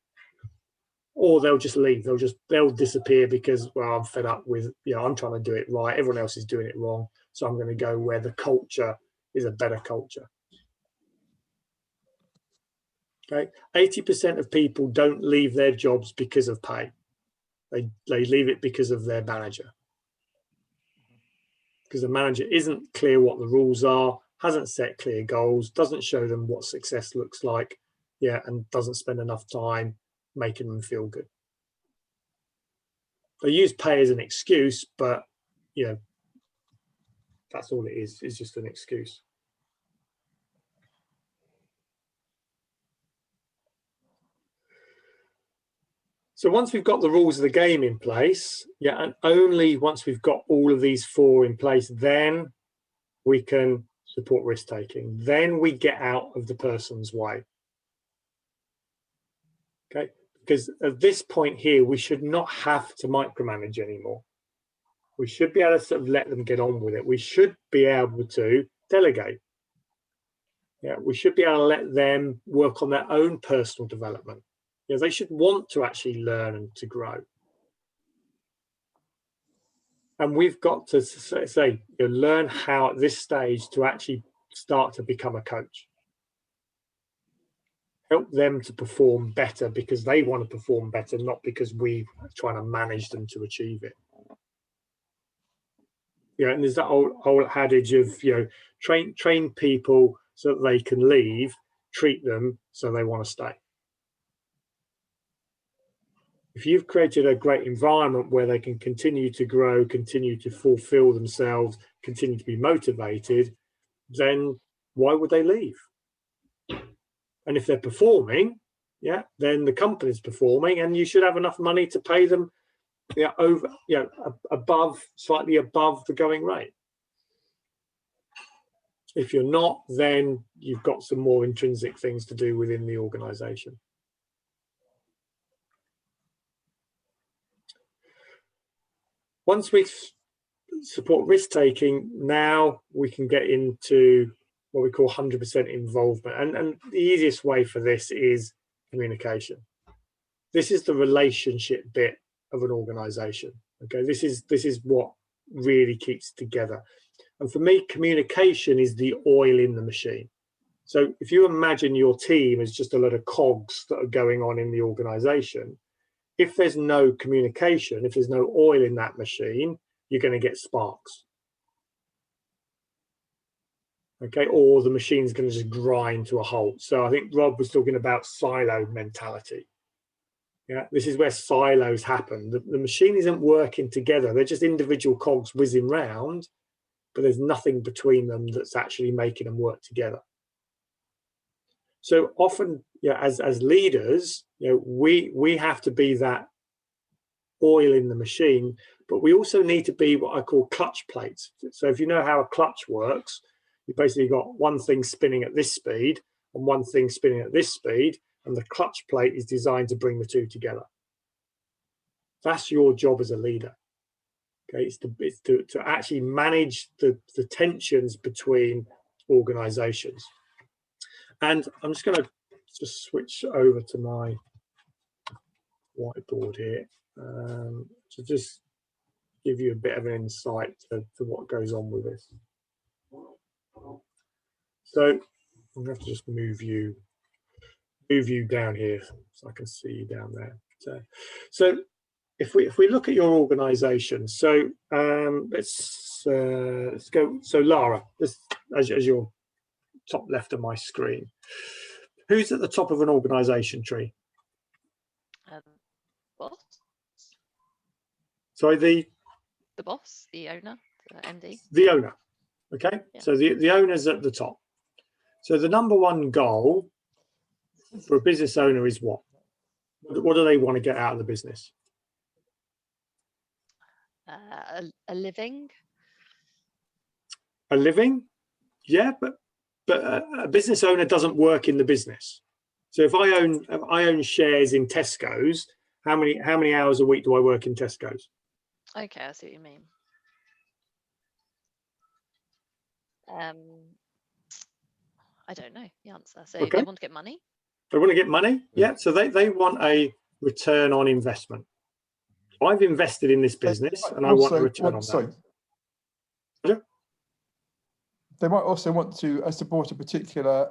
Or they'll just leave. They'll disappear because, well, I'm fed up with, I'm trying to do it right. Everyone else is doing it wrong. So I'm going to go where the culture is a better culture. Okay. 80% of people don't leave their jobs because of pay. They leave it because of their manager. Because the manager isn't clear what the rules are, hasn't set clear goals, doesn't show them what success looks like, and doesn't spend enough time making them feel good. They use pay as an excuse, but that's all it is. It's just an excuse. So once we've got the rules of the game in place, and only once we've got all of these 4 in place, then we can support risk taking. Then we get out of the person's way. Okay. because at this point here, we should not have to micromanage anymore. We should be able to sort of let them get on with it. We should be able to delegate. Yeah, we should be able to let them work on their own personal development. You know, they should want to actually learn and to grow. And we've got to say, you know, learn how at this stage to actually start to become a coach. Help them to perform better because they want to perform better, not because we are trying to manage them to achieve it. Yeah, and there's that old adage of, you know, train people so that they can leave, treat them so they want to stay. If you've created a great environment where they can continue to grow, continue to fulfill themselves, continue to be motivated, then why would they leave? And if they're performing, yeah, then the company's performing, and you should have enough money to pay them, yeah, over, you know, above, slightly above the going rate. If you're not, then you've got some more intrinsic things to do within the organization. Once we support risk taking, now we can get into what we call 100% involvement. And the easiest way for this is communication. This is the relationship bit of an organization. Okay, this is what really keeps it together. And for me, communication is the oil in the machine. So if you imagine your team as just a lot of cogs that are going on in the organization, if there's no communication, if there's no oil in that machine, you're going to get sparks. Okay, or the machine's going to just grind to a halt. So I think Rob was talking about silo mentality. Yeah, this is where silos happen. The machine isn't working together. They're just individual cogs whizzing round, but there's nothing between them that's actually making them work together. So often, yeah, as leaders, you know, we have to be that oil in the machine, but we also need to be what I call clutch plates. So if you know how a clutch works, you basically got one thing spinning at this speed and one thing spinning at this speed, and the clutch plate is designed to bring the two together. That's your job as a leader. Okay, it's to actually manage the tensions between organizations. And I'm just going to just switch over to my whiteboard here to just give you a bit of an insight to what goes on with this. So I'm going to have to just move you down here so I can see you down there. So if we look at your organization, so let's go. So Lara, this as your top left of my screen, who's at the top of an organization tree? Boss. Sorry, the boss, the owner, the MD. The owner. Okay, yeah. So the owner's at the top. So the number one goal for a business owner is what? What do they want to get out of the business? A living. A living, yeah, but a business owner doesn't work in the business. So if I own shares in Tesco's, how many hours a week do I work in Tesco's? Okay, I see what you mean. I don't know the answer. So okay. They want to get money? They want to get money, yeah. So they want a return on investment. I've invested in this business and I want a return on that. Yeah. They might also want to support a particular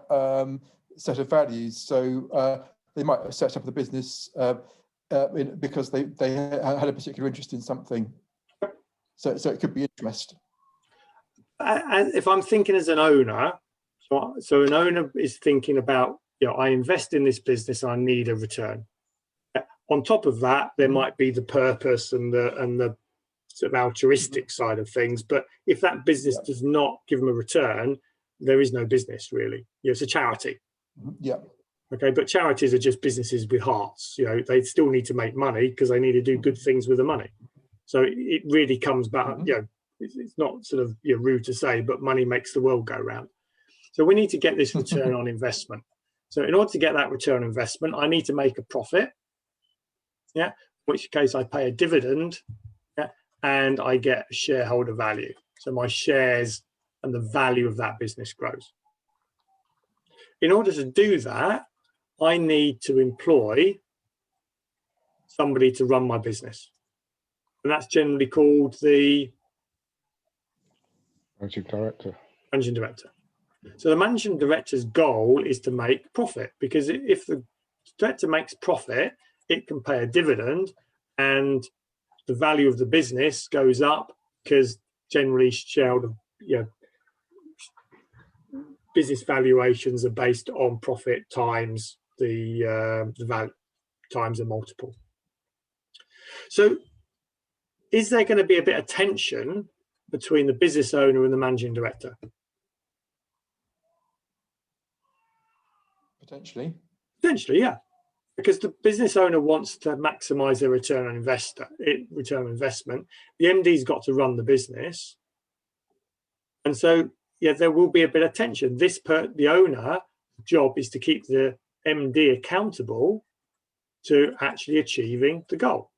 set of values. So they might set up the business because they had a particular interest in something. So it could be interest. And if I'm thinking as an owner, so an owner is thinking about, you know, I invest in this business and I need a return. On top of that, there might be the purpose and the sort of altruistic side of things. But if that business does not give them a return, there is no business really. You know, it's a charity. Yeah. Okay, but charities are just businesses with hearts. You know, they still need to make money because they need to do good things with the money. So it really comes back. You know, it's not sort of, you know, rude to say, but money makes the world go round. So we need to get this return on investment. So in order to get that return on investment, I need to make a profit. yeah, in which case I pay a dividend, yeah, and I get shareholder value. So my shares and the value of that business grows. In order to do that, I need to employ somebody to run my business. And that's generally called the managing director. Managing director. So the managing director's goal is to make profit, because if the director makes profit, it can pay a dividend and the value of the business goes up, because generally shareholder, business valuations are based on profit times the value times a multiple. So is there going to be a bit of tension between the business owner and the managing director? Potentially. Potentially, yeah. Because the business owner wants to maximize their return on investment. The MD's got to run the business. And so, yeah, there will be a bit of tension. The owner job is to keep the MD accountable to actually achieving the goal.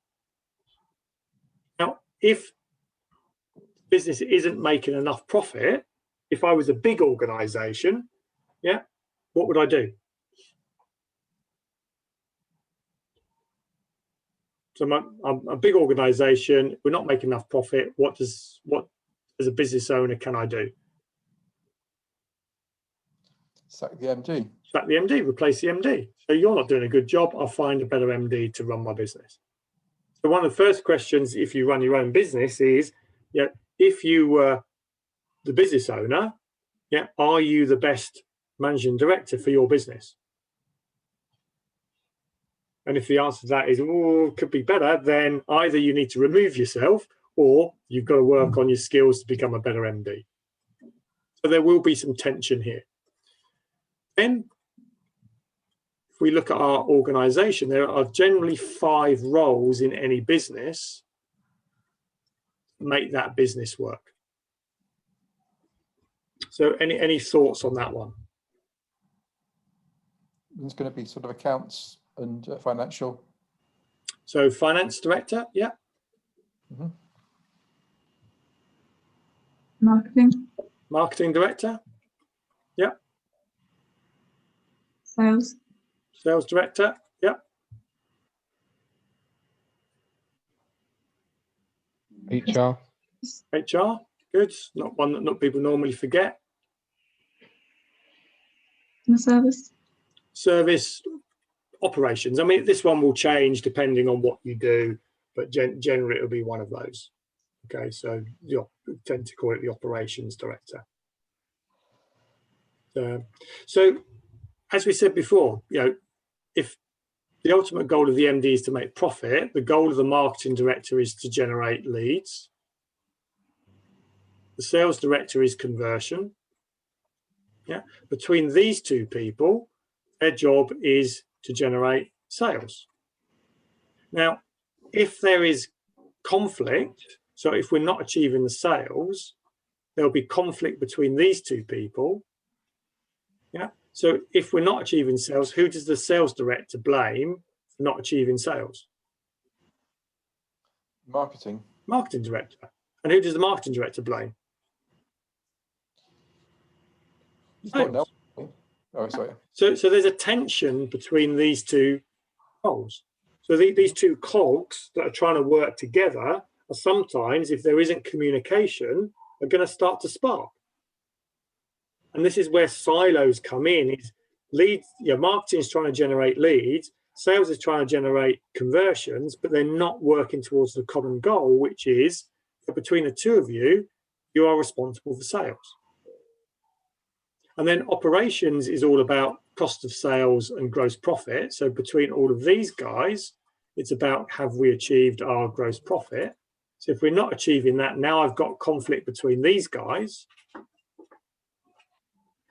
Now, if business isn't making enough profit, if I was a big organization, yeah, what would I do? So I'm a big organization, we're not making enough profit. What as a business owner can I do? Sack the MD. Sack the MD, replace the MD. So you're not doing a good job, I'll find a better MD to run my business. So one of the first questions, if you run your own business, is, yeah, if you were the business owner, yeah, are you the best managing director for your business? And if the answer to that is, oh, could be better, then either you need to remove yourself or you've got to work on your skills to become a better MD. So there will be some tension here. Then, if we look at our organization, there are generally 5 roles in any business that make that business work. So any thoughts on that one? There's going to be sort of accounts and financial. So finance director, yeah. Mm-hmm. Marketing director, yeah. Sales director, yeah. HR, good. Not one that not people normally forget. Service operations. I mean, this one will change depending on what you do, but generally it'll be one of those. Okay, so you tend to call it the operations director. So as we said before, if the ultimate goal of the MD is to make profit, the goal of the marketing director is to generate leads. The sales director is conversion. Yeah, between these two people, their job is to generate sales. Now, if there is conflict, so if we're not achieving the sales, there'll be conflict between these two people. Yeah. So if we're not achieving sales, who does the sales director blame for not achieving sales? Marketing director. And who does the marketing director blame? Sales. Oh, sorry. So there's a tension between these two roles. So these two cogs that are trying to work together are sometimes, if there isn't communication, are going to start to spark. And this is where silos come in. Is leads, marketing is trying to generate leads, sales is trying to generate conversions, but they're not working towards the common goal, which is that between the two of you, you are responsible for sales. And then operations is all about cost of sales and gross profit. So between all of these guys, it's about, have we achieved our gross profit? So if we're not achieving that, now I've got conflict between these guys.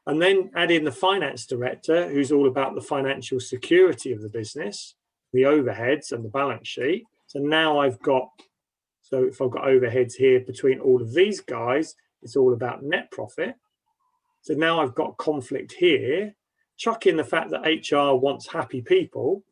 And then add in the finance director, who's all about the financial security of the business, the overheads and the balance sheet. So now if I've got overheads here between all of these guys, it's all about net profit. So now I've got conflict here. Chuck in the fact that HR wants happy people.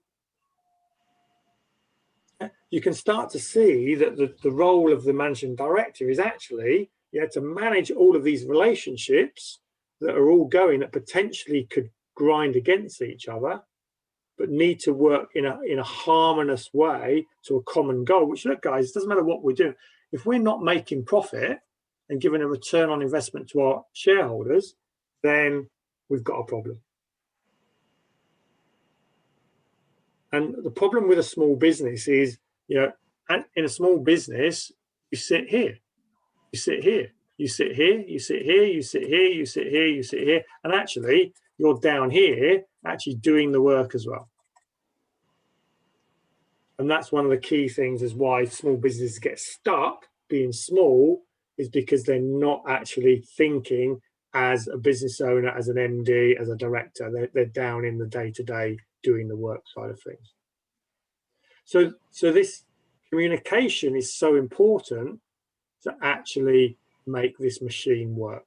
you can start to see that the role of the managing director is actually to manage all of these relationships that are all going that potentially could grind against each other, but need to work in a harmonious way to a common goal. Which, look, guys, it doesn't matter what we do. If we're not making profit and giving a return on investment to our shareholders, then we've got a problem. And the problem with a small business is, and in a small business, you sit here, you sit here, you sit here, you sit here, you sit here, you sit here, you sit here, and actually you're down here actually doing the work as well. And that's one of the key things is why small businesses get stuck being small, is because they're not actually thinking as a business owner, as an MD, as a director. They're down in the day-to-day doing the work side of things. So this communication is so important to actually make this machine work.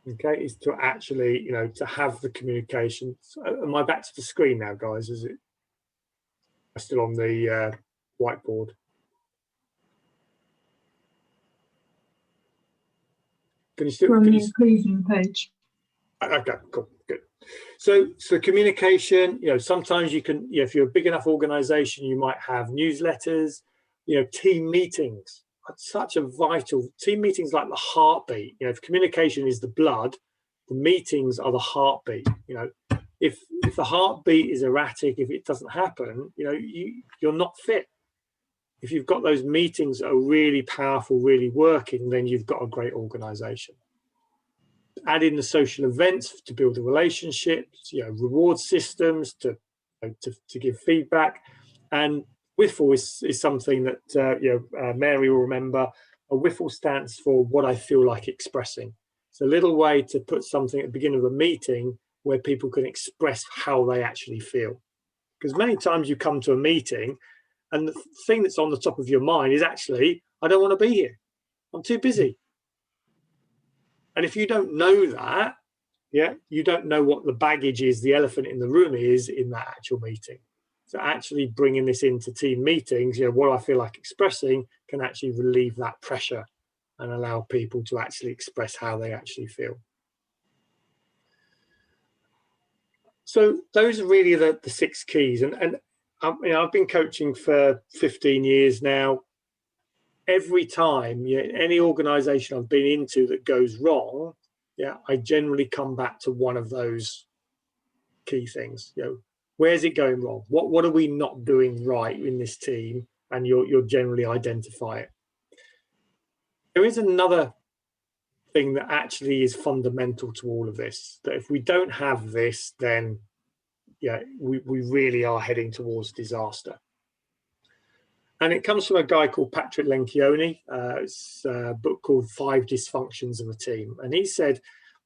Okay, is to actually, to have the communication. So, am I back to the screen now, guys? Is it still on the whiteboard? Can you still? We're on the inclusion page. Okay, cool, good. So communication, sometimes you can, if you're a big enough organization, you might have newsletters, team meetings. Such a vital, team meetings like the heartbeat. If communication is the blood, the meetings are the heartbeat. If the heartbeat is erratic, if it doesn't happen, you're not fit. If you've got those meetings that are really powerful, really working, then you've got a great organization. Add in the social events to build the relationships, reward systems to give feedback. And WIFL is something that Mary will remember. A WIFL stands for what I feel like expressing. It's a little way to put something at the beginning of a meeting where people can express how they actually feel. Because many times you come to a meeting and the thing that's on the top of your mind is actually, I don't want to be here. I'm too busy. And if you don't know that, you don't know what the baggage is, the elephant in the room is in that actual meeting. So actually bringing this into team meetings, what I feel like expressing can actually relieve that pressure and allow people to actually express how they actually feel. So those are really the 6 keys. And I've been coaching for 15 years now. Every time any organization I've been into that goes wrong, I generally come back to one of those key things. Where's it going wrong? What are we not doing right in this team? And you'll generally identify it. There is another thing that actually is fundamental to all of this, that if we don't have this, then we really are heading towards disaster. And it comes from a guy called Patrick Lencioni. It's a book called 5 Dysfunctions of a Team. And he said,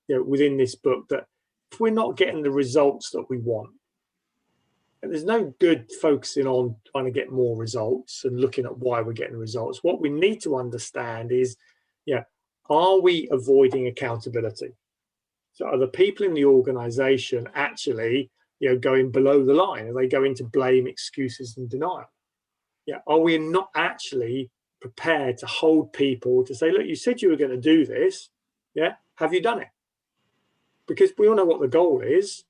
within this book, that if we're not getting the results that we want, and there's no good focusing on trying to get more results and looking at why we're getting results. What we need to understand is, are we avoiding accountability? So are the people in the organization actually, going below the line? Are they going to blame, excuses, and denial? Are we not actually prepared to hold people to say, look, you said you were going to do this. Have you done it? Because we all know what the goal is.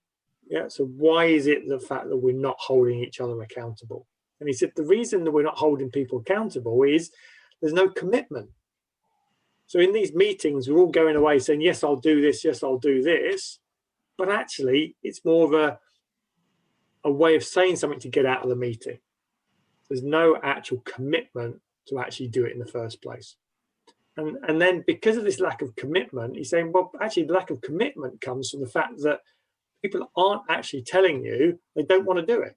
So why is it the fact that we're not holding each other accountable? And he said the reason that we're not holding people accountable is there's no commitment. So in these meetings, we're all going away saying, yes, I'll do this. Yes, I'll do this. But actually, it's more of a way of saying something to get out of the meeting. There's no actual commitment to actually do it in the first place. And then because of this lack of commitment, he's saying, well, actually, the lack of commitment comes from the fact that people aren't actually telling you they don't want to do it.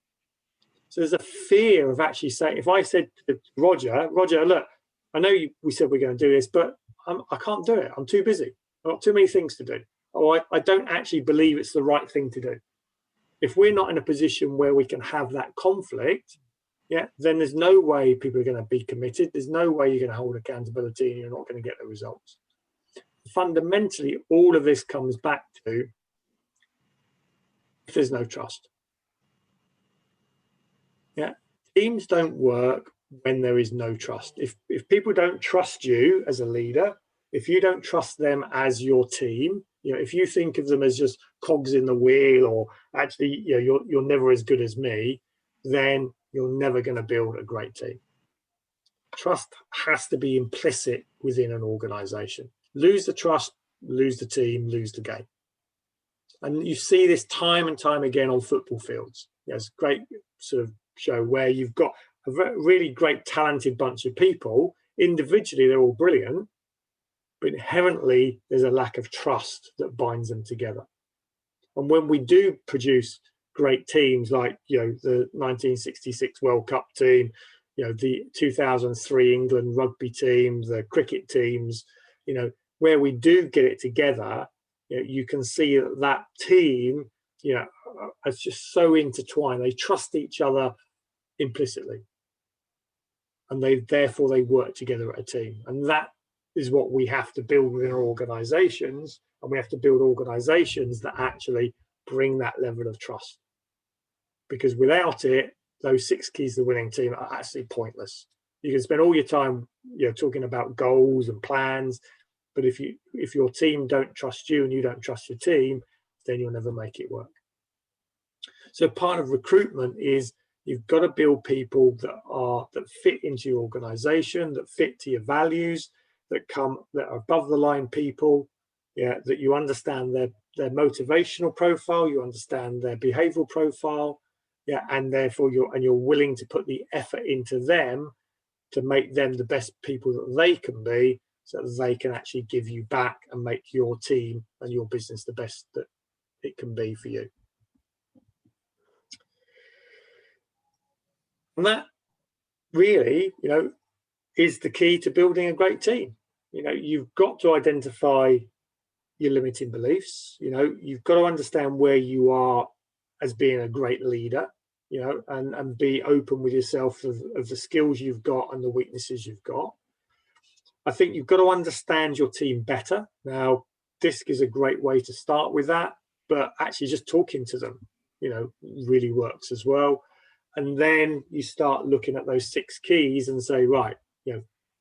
So there's a fear of actually saying, if I said to Roger, look, I know we said we're going to do this, but I can't do it. I'm too busy. I've got too many things to do. Or I don't actually believe it's the right thing to do. If we're not in a position where we can have that conflict, then there's no way people are going to be committed. There's no way you're going to hold accountability and you're not going to get the results. Fundamentally, all of this comes back to if there's no trust. Yeah, teams don't work when there is no trust. If people don't trust you as a leader, if you don't trust them as your team, if you think of them as just cogs in the wheel, or actually, you're never as good as me, then you're never going to build a great team. Trust has to be implicit within an organization. Lose the trust, lose the team, lose the game. And you see this time and time again on football fields. It's a great sort of show where you've got a really great, talented bunch of people. Individually, they're all brilliant, but inherently, there's a lack of trust that binds them together. And when we do produce great teams like, the 1966 World Cup team, the 2003 England rugby team, the cricket teams, where we do get it together, you can see that team, is just so intertwined. They trust each other implicitly, and therefore they work together at a team. And that is what we have to build within our organizations, and we have to build organizations that actually bring that level of trust, because without it, those 6 keys to the winning team are actually pointless. You can spend all your time talking about goals and plans, but if your team don't trust you and you don't trust your team, then you'll never make it work. So part of recruitment is you've got to build people that fit into your organization, that fit to your values, that are above the line people, that you understand their motivational profile, you understand their behavioral profile, and therefore you're willing to put the effort into them to make them the best people that they can be, so that they can actually give you back and make your team and your business the best that it can be for you. And that really, is the key to building a great team. You've got to identify your limiting beliefs. You've got to understand where you are as being a great leader, and be open with yourself of the skills you've got and the weaknesses you've got. I think you've got to understand your team better. Now, DISC is a great way to start with that, but actually just talking to them, really works as well. And then you start looking at those 6 keys and say, right,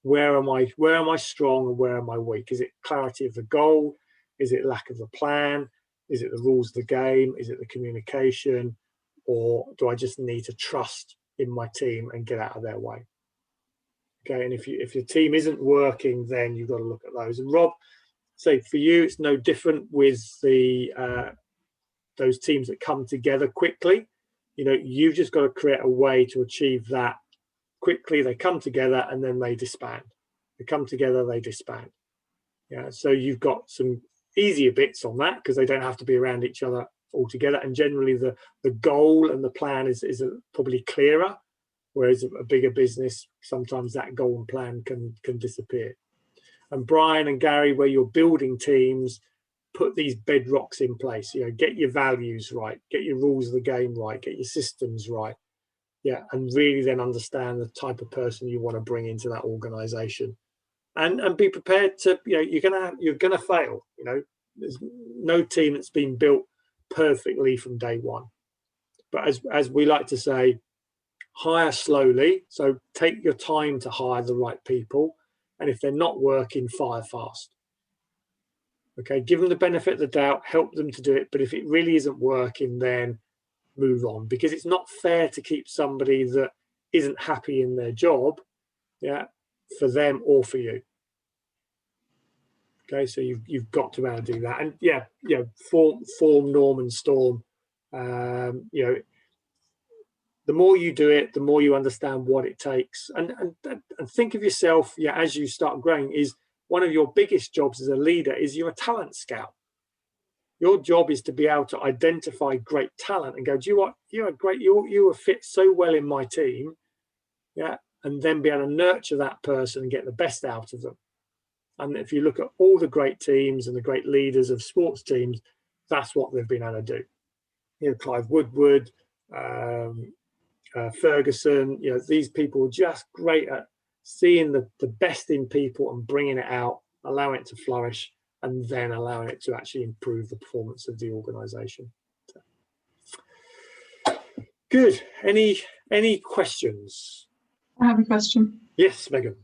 where am I strong and where am I weak? Is it clarity of the goal? Is it lack of a plan? Is it the rules of the game? Is it the communication? Or do I just need to trust in my team and get out of their way? Okay, and if your team isn't working, then you've got to look at those. And Rob, say for you, it's no different with those teams that come together quickly. You've just got to create a way to achieve that quickly. They come together and then they disband. They come together, they disband. So you've got some easier bits on that because they don't have to be around each other altogether. And generally, the goal and the plan is probably clearer. Whereas a bigger business, sometimes that goal and plan can disappear. And Brian and Gary, where you're building teams, put these bedrocks in place. Get your values right, get your rules of the game right, get your systems right. And really then understand the type of person you want to bring into that organization, and be prepared to, you're gonna fail. There's no team that's been built perfectly from day one. But as we like to say, hire slowly. So take your time to hire the right people. And if they're not working, fire fast. Okay, give them the benefit of the doubt, help them to do it. But if it really isn't working, then move on, because it's not fair to keep somebody that isn't happy in their job, for them or for you. Okay, so you've got to be able to do that. And form, norm, and storm. The more you do it, the more you understand what it takes. And think of yourself, as you start growing, is one of your biggest jobs as a leader is you're a talent scout. Your job is to be able to identify great talent and go, do you know what? You're great. You are fit so well in my team, and then be able to nurture that person and get the best out of them. And if you look at all the great teams and the great leaders of sports teams, that's what they've been able to do. Clive Woodward, Ferguson, these people are just great at seeing the best in people and bringing it out, allowing it to flourish, and then allowing it to actually improve the performance of the organization. Good. Any Any questions? I have a question. Yes, Megan.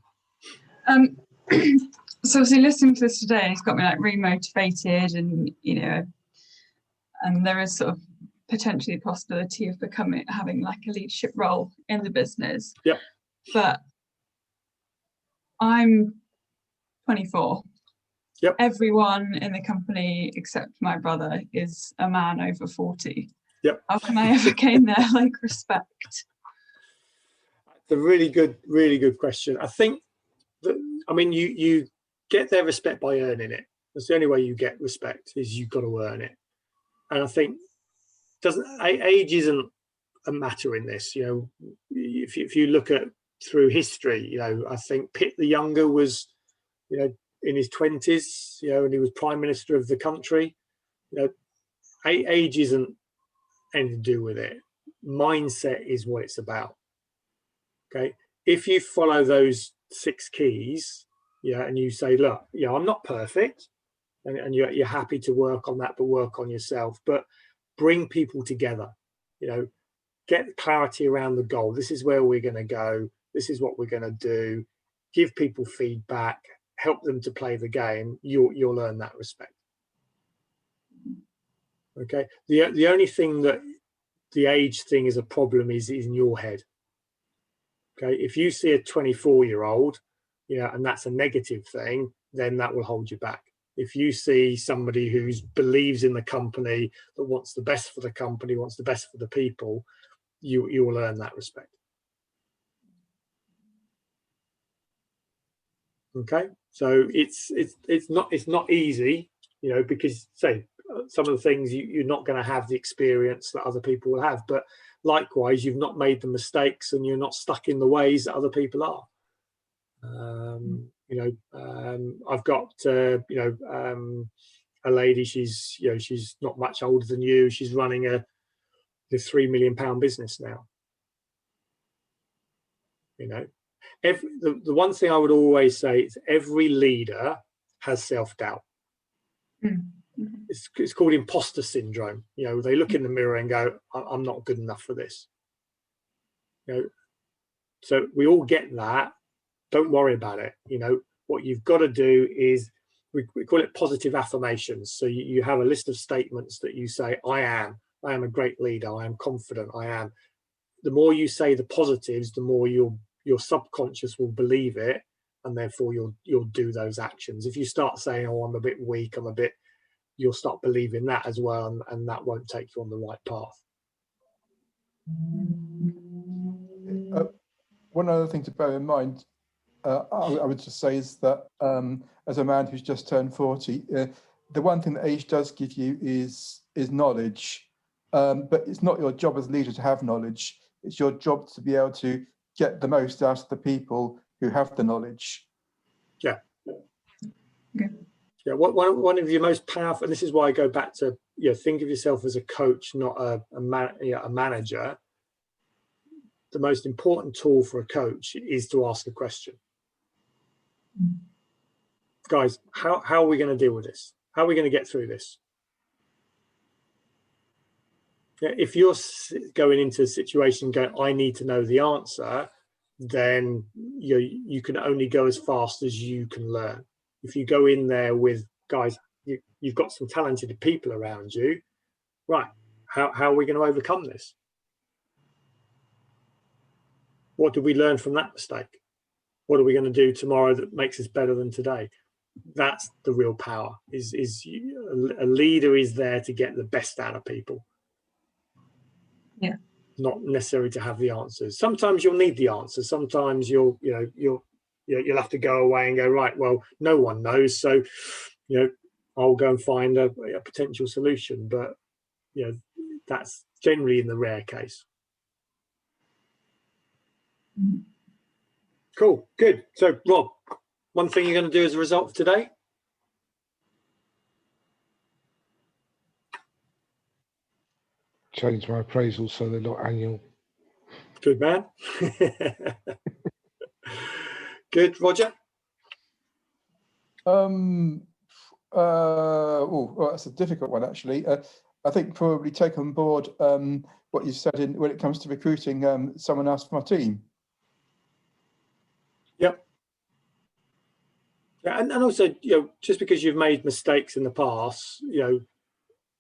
So obviously listening to this today, it's got me like really motivated, and and there is sort of potentially a possibility of having like a leadership role in the business. Yep. But I'm 24. Yep. Everyone in the company except my brother is a man over 40. Yep. How can I ever gain their like respect? It's a really good question. I think that, I mean, you get their respect by earning it. That's the only way you get respect, is you've got to earn it. And I think age isn't a matter in this. If you look at through history, I think Pitt the Younger was, in his 20s, and he was prime minister of the country. Age isn't anything to do with it. Mindset is what it's about. Okay, if you follow those 6 keys, and you say, look, I'm not perfect, and you're happy to work on that, but work on yourself, but bring people together, get clarity around the goal. This is where we're going to go. This is what we're going to do. Give people feedback, help them to play the game. You'll earn that respect. Okay. The only thing that the age thing is a problem is in your head. Okay. If you see a 24-year-old, and that's a negative thing, then that will hold you back. If you see somebody who believes in the company, that wants the best for the company, wants the best for the people, you will earn that respect. Okay, so it's not easy, because say some of the things you're not going to have the experience that other people will have, but likewise you've not made the mistakes and you're not stuck in the ways that other people are. I've got a lady, she's not much older than you. She's running a £3 million business now. The one thing I would always say is every leader has self-doubt. Mm-hmm. It's called Imposter Syndrome. They look in the mirror and go, I'm not good enough for this. So we all get that. Don't worry about it. What you've got to do is, we call it positive affirmations. So you have a list of statements that you say, I am a great leader. I am confident. I am. The more you say the positives, the more your subconscious will believe it, and therefore you'll do those actions. If you start saying, oh, I'm a bit weak, you'll start believing that as well, and that won't take you on the right path. One other thing to bear in mind, I would just say, is that as a man who's just turned 40, the one thing that age does give you is knowledge, but it's not your job as leader to have knowledge. It's your job to be able to get the most out of the people who have the knowledge. Yeah. Okay. Yeah. One of your most powerful, and this is why I go back to, think of yourself as a coach, not a manager. The most important tool for a coach is to ask a question. Guys, how are we going to deal with this? How are we going to get through this? If you're going into a situation going, I need to know the answer, then you can only go as fast as you can learn. If you go in there with, guys, you've got some talented people around you, right? How are we going to overcome this? What did we learn from that mistake? What are we going to do tomorrow that makes us better than today? That's the real power. A leader is there to get the best out of people. Yeah. Not necessarily to have the answers. Sometimes you'll need the answers. Sometimes you'll have to go away and go, right, well, no one knows, so I'll go and find a potential solution. But that's generally in the rare case. Mm-hmm. Cool, good. So Rob, one thing you're going to do as a result of today? Change my appraisals so they're not annual. Good man. Good, Roger. Well, that's a difficult one, actually. I think probably take on board what you said when it comes to recruiting someone else from our team. Yep. Yeah, and also, just because you've made mistakes in the past,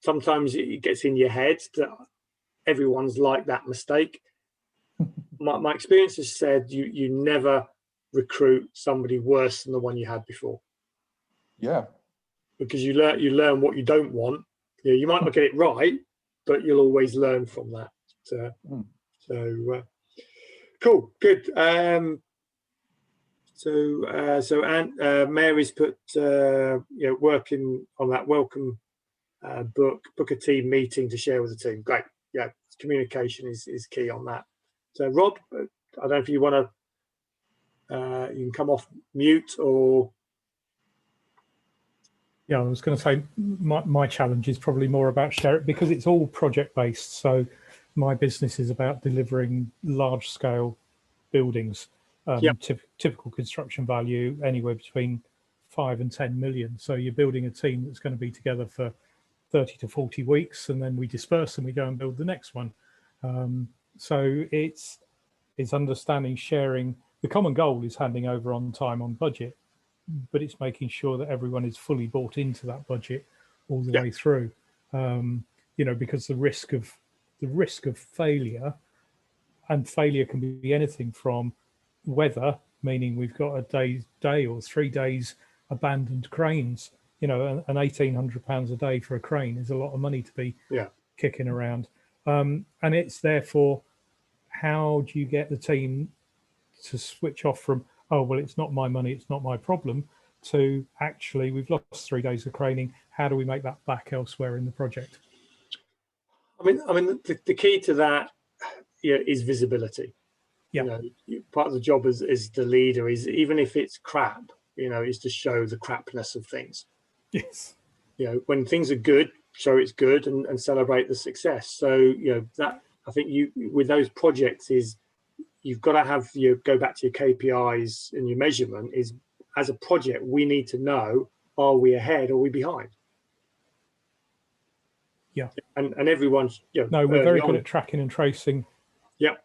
sometimes it gets in your head that everyone's like that mistake. My experience has said you never recruit somebody worse than the one you had before. Yeah. Because you learn what you don't want. You might not get it right, but you'll always learn from that. So cool, good. So Mary's put working on that welcome book a team meeting to share with the team. Great. Yeah, communication is key on that. So Rob, I don't know if you want to you can come off mute or. Yeah, I was going to say my challenge is probably more about sharing, because it's all project based. So my business is about delivering large scale buildings, typical construction value anywhere between 5 and 10 million. So you're building a team that's going to be together for 30 to 40 weeks, and then we disperse and we go and build the next one. So it's understanding, sharing. The common goal is handing over on time, on budget, but it's making sure that everyone is fully bought into that budget all the way through. Because the risk of failure, and failure can be anything from weather, meaning we've got a day or 3 days abandoned cranes. And £1,800 a day for a crane is a lot of money to be kicking around. And it's therefore, how do you get the team to switch off from, oh, well, it's not my money, it's not my problem, to actually, we've lost 3 days of craning. How do we make that back elsewhere in the project? I mean, the key to that is visibility. Yeah. Part of the job as the leader is, even if it's crap, is to show the crapness of things. Yes. When things are good, show it's good and celebrate the success. So, that, I think with those projects is, you've got to have go back to your KPIs and your measurement is, as a project, we need to know, are we ahead or are we behind? Yeah. And everyone's, no, we're very good at tracking and tracing. Yeah.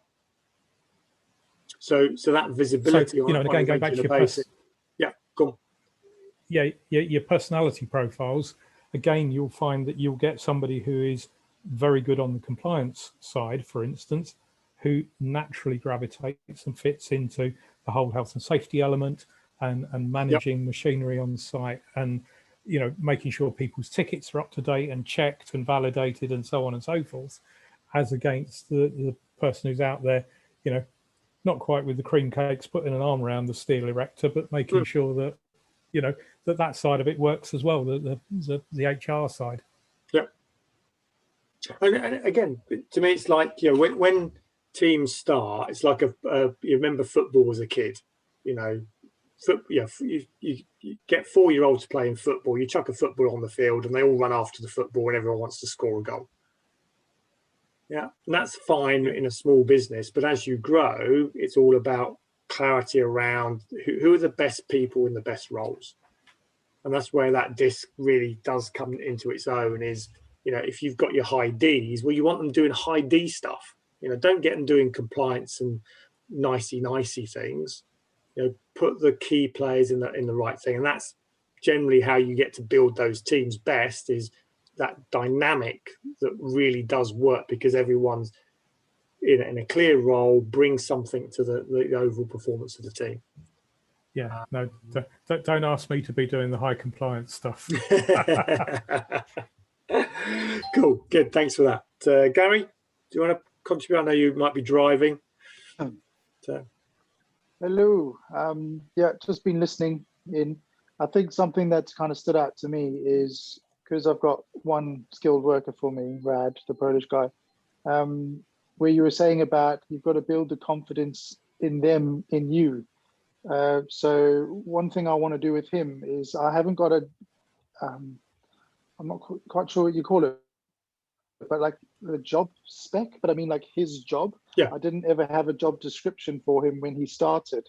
So that visibility. So, and again, going back to your basic. Yeah, go on. Yeah, your personality profiles, again, you'll find that you'll get somebody who is very good on the compliance side, for instance, who naturally gravitates and fits into the whole health and safety element and managing machinery on site, and making sure people's tickets are up to date and checked and validated and so on and so forth, as against the person who's out there, not quite with the cream cakes, putting an arm around the steel erector, but making sure that that side of it works as well, the HR side. Yeah. And again, to me, it's like, when teams start, it's like you remember football as a kid, you get 4-year-olds playing football, you chuck a football on the field and they all run after the football and everyone wants to score a goal. Yeah, and that's fine in a small business, but as you grow, it's all about clarity around who are the best people in the best roles. And that's where that disc really does come into its own is, if you've got your high Ds, well, you want them doing high D stuff. Don't get them doing compliance and nicey things. Put the key players in the right thing. And that's generally how you get to build those teams best, is that dynamic that really does work, because everyone's in a clear role, brings something to the overall performance of the team. Yeah, no, don't ask me to be doing the high compliance stuff. Cool, good, thanks for that. Gary, do you want to contribute? I know you might be driving. Hello. Yeah, just been listening in. I think something that's kind of stood out to me is, because I've got one skilled worker for me, Rad, the Polish guy, where you were saying about you've got to build the confidence in them, in you. So one thing I want to do with him is, I haven't got I'm not quite sure what you call it, but like the job spec, but I mean like his job. Yeah. I didn't ever have a job description for him when he started.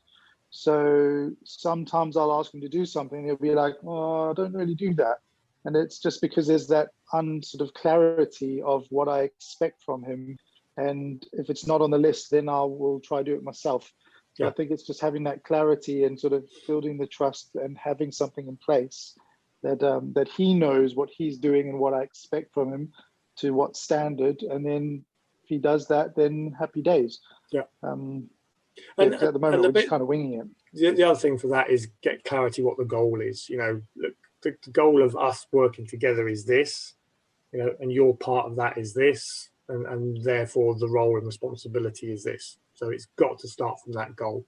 So sometimes I'll ask him to do something, he'll be like, oh, I don't really do that. And it's just because there's that sort of clarity of what I expect from him. And if it's not on the list, then I will try to do it myself. So I think it's just having that clarity and sort of building the trust and having something in place that that he knows what he's doing and what I expect from him to what standard. And then if he does that, then happy days. Yeah. And at the moment, we're just kind of winging it. The other thing for that is get clarity what the goal is. You know, the goal of us working together is this, you know, and your part of that is this, and therefore the role and responsibility is this. So it's got to start from that goal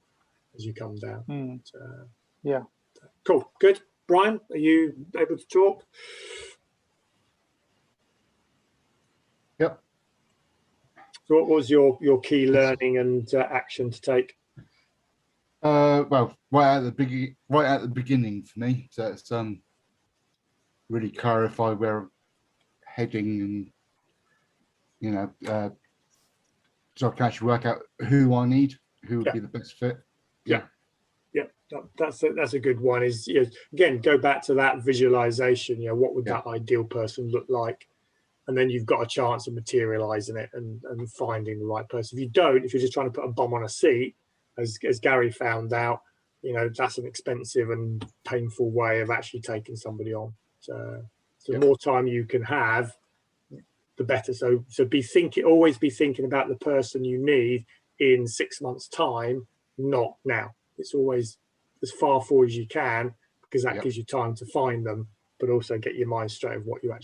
as you come down. So, yeah. Cool. Good. Brian, are you able to talk? Yep. So what was your key learning and action to take? Well, right at the beginning for me. So it's really clarify where I'm heading, and you know, so I can actually work out who I need, who would be the best fit. Yeah. That's a good one. Is, you know, again, go back to that visualization. You know, what would that ideal person look like? And then you've got a chance of materializing it and finding the right person. If you don't, if you're just trying to put a bomb on a seat, as Gary found out, you know, that's an expensive and painful way of actually taking somebody on. So the more time you can have, the better. So always be thinking about the person you need in 6 months' time, not now. It's always as far forward as you can, because that gives you time to find them, but also get your mind straight of what you're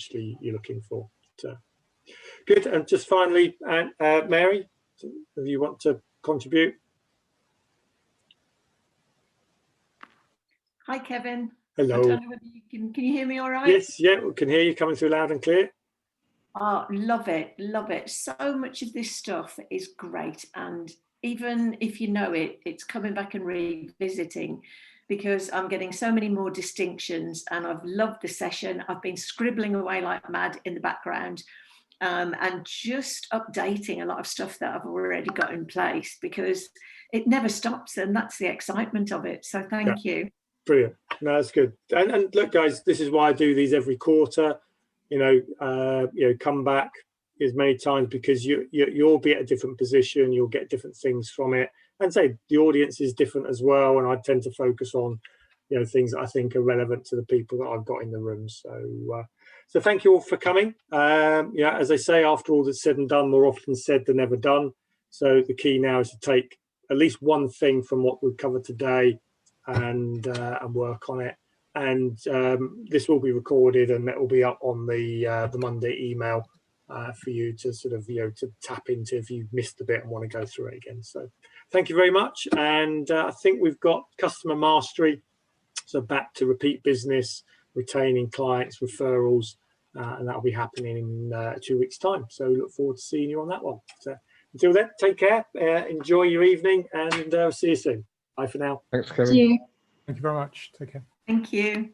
looking for. So good. And just finally, Mary, if you want to contribute. Hi, Kevin. Hello. I don't know whether you can you hear me all right? Yes, we can hear you coming through loud and clear. Oh, love it. So much of this stuff is great. And even if you know it, it's coming back and revisiting, because I'm getting so many more distinctions, and I've loved the session. I've been scribbling away like mad in the background, and just updating a lot of stuff that I've already got in place, because it never stops, and that's the excitement of it. So thank you. Brilliant. No, that's good. And look, guys, this is why I do these every quarter. You know, come back as many times, because you'll be at a different position. You'll get different things from it. And say the audience is different as well. And I tend to focus on, you know, things that I think are relevant to the people that I've got in the room. So thank you all for coming. Yeah, as I say, after all that's said and done, more often said than ever done. So the key now is to take at least one thing from what we've covered today and work on it. And this will be recorded, and it will be up on the Monday email for you to sort of, you know, to tap into if you've missed a bit and want to go through it again. So thank you very much. And I think we've got customer mastery, so back to repeat business, retaining clients, referrals, and that'll be happening in 2 weeks' time. So look forward to seeing you on that one. So until then, take care, enjoy your evening, and see you soon. Bye for now. Thanks, Kevin. Thank you very much. Take care. Thank you.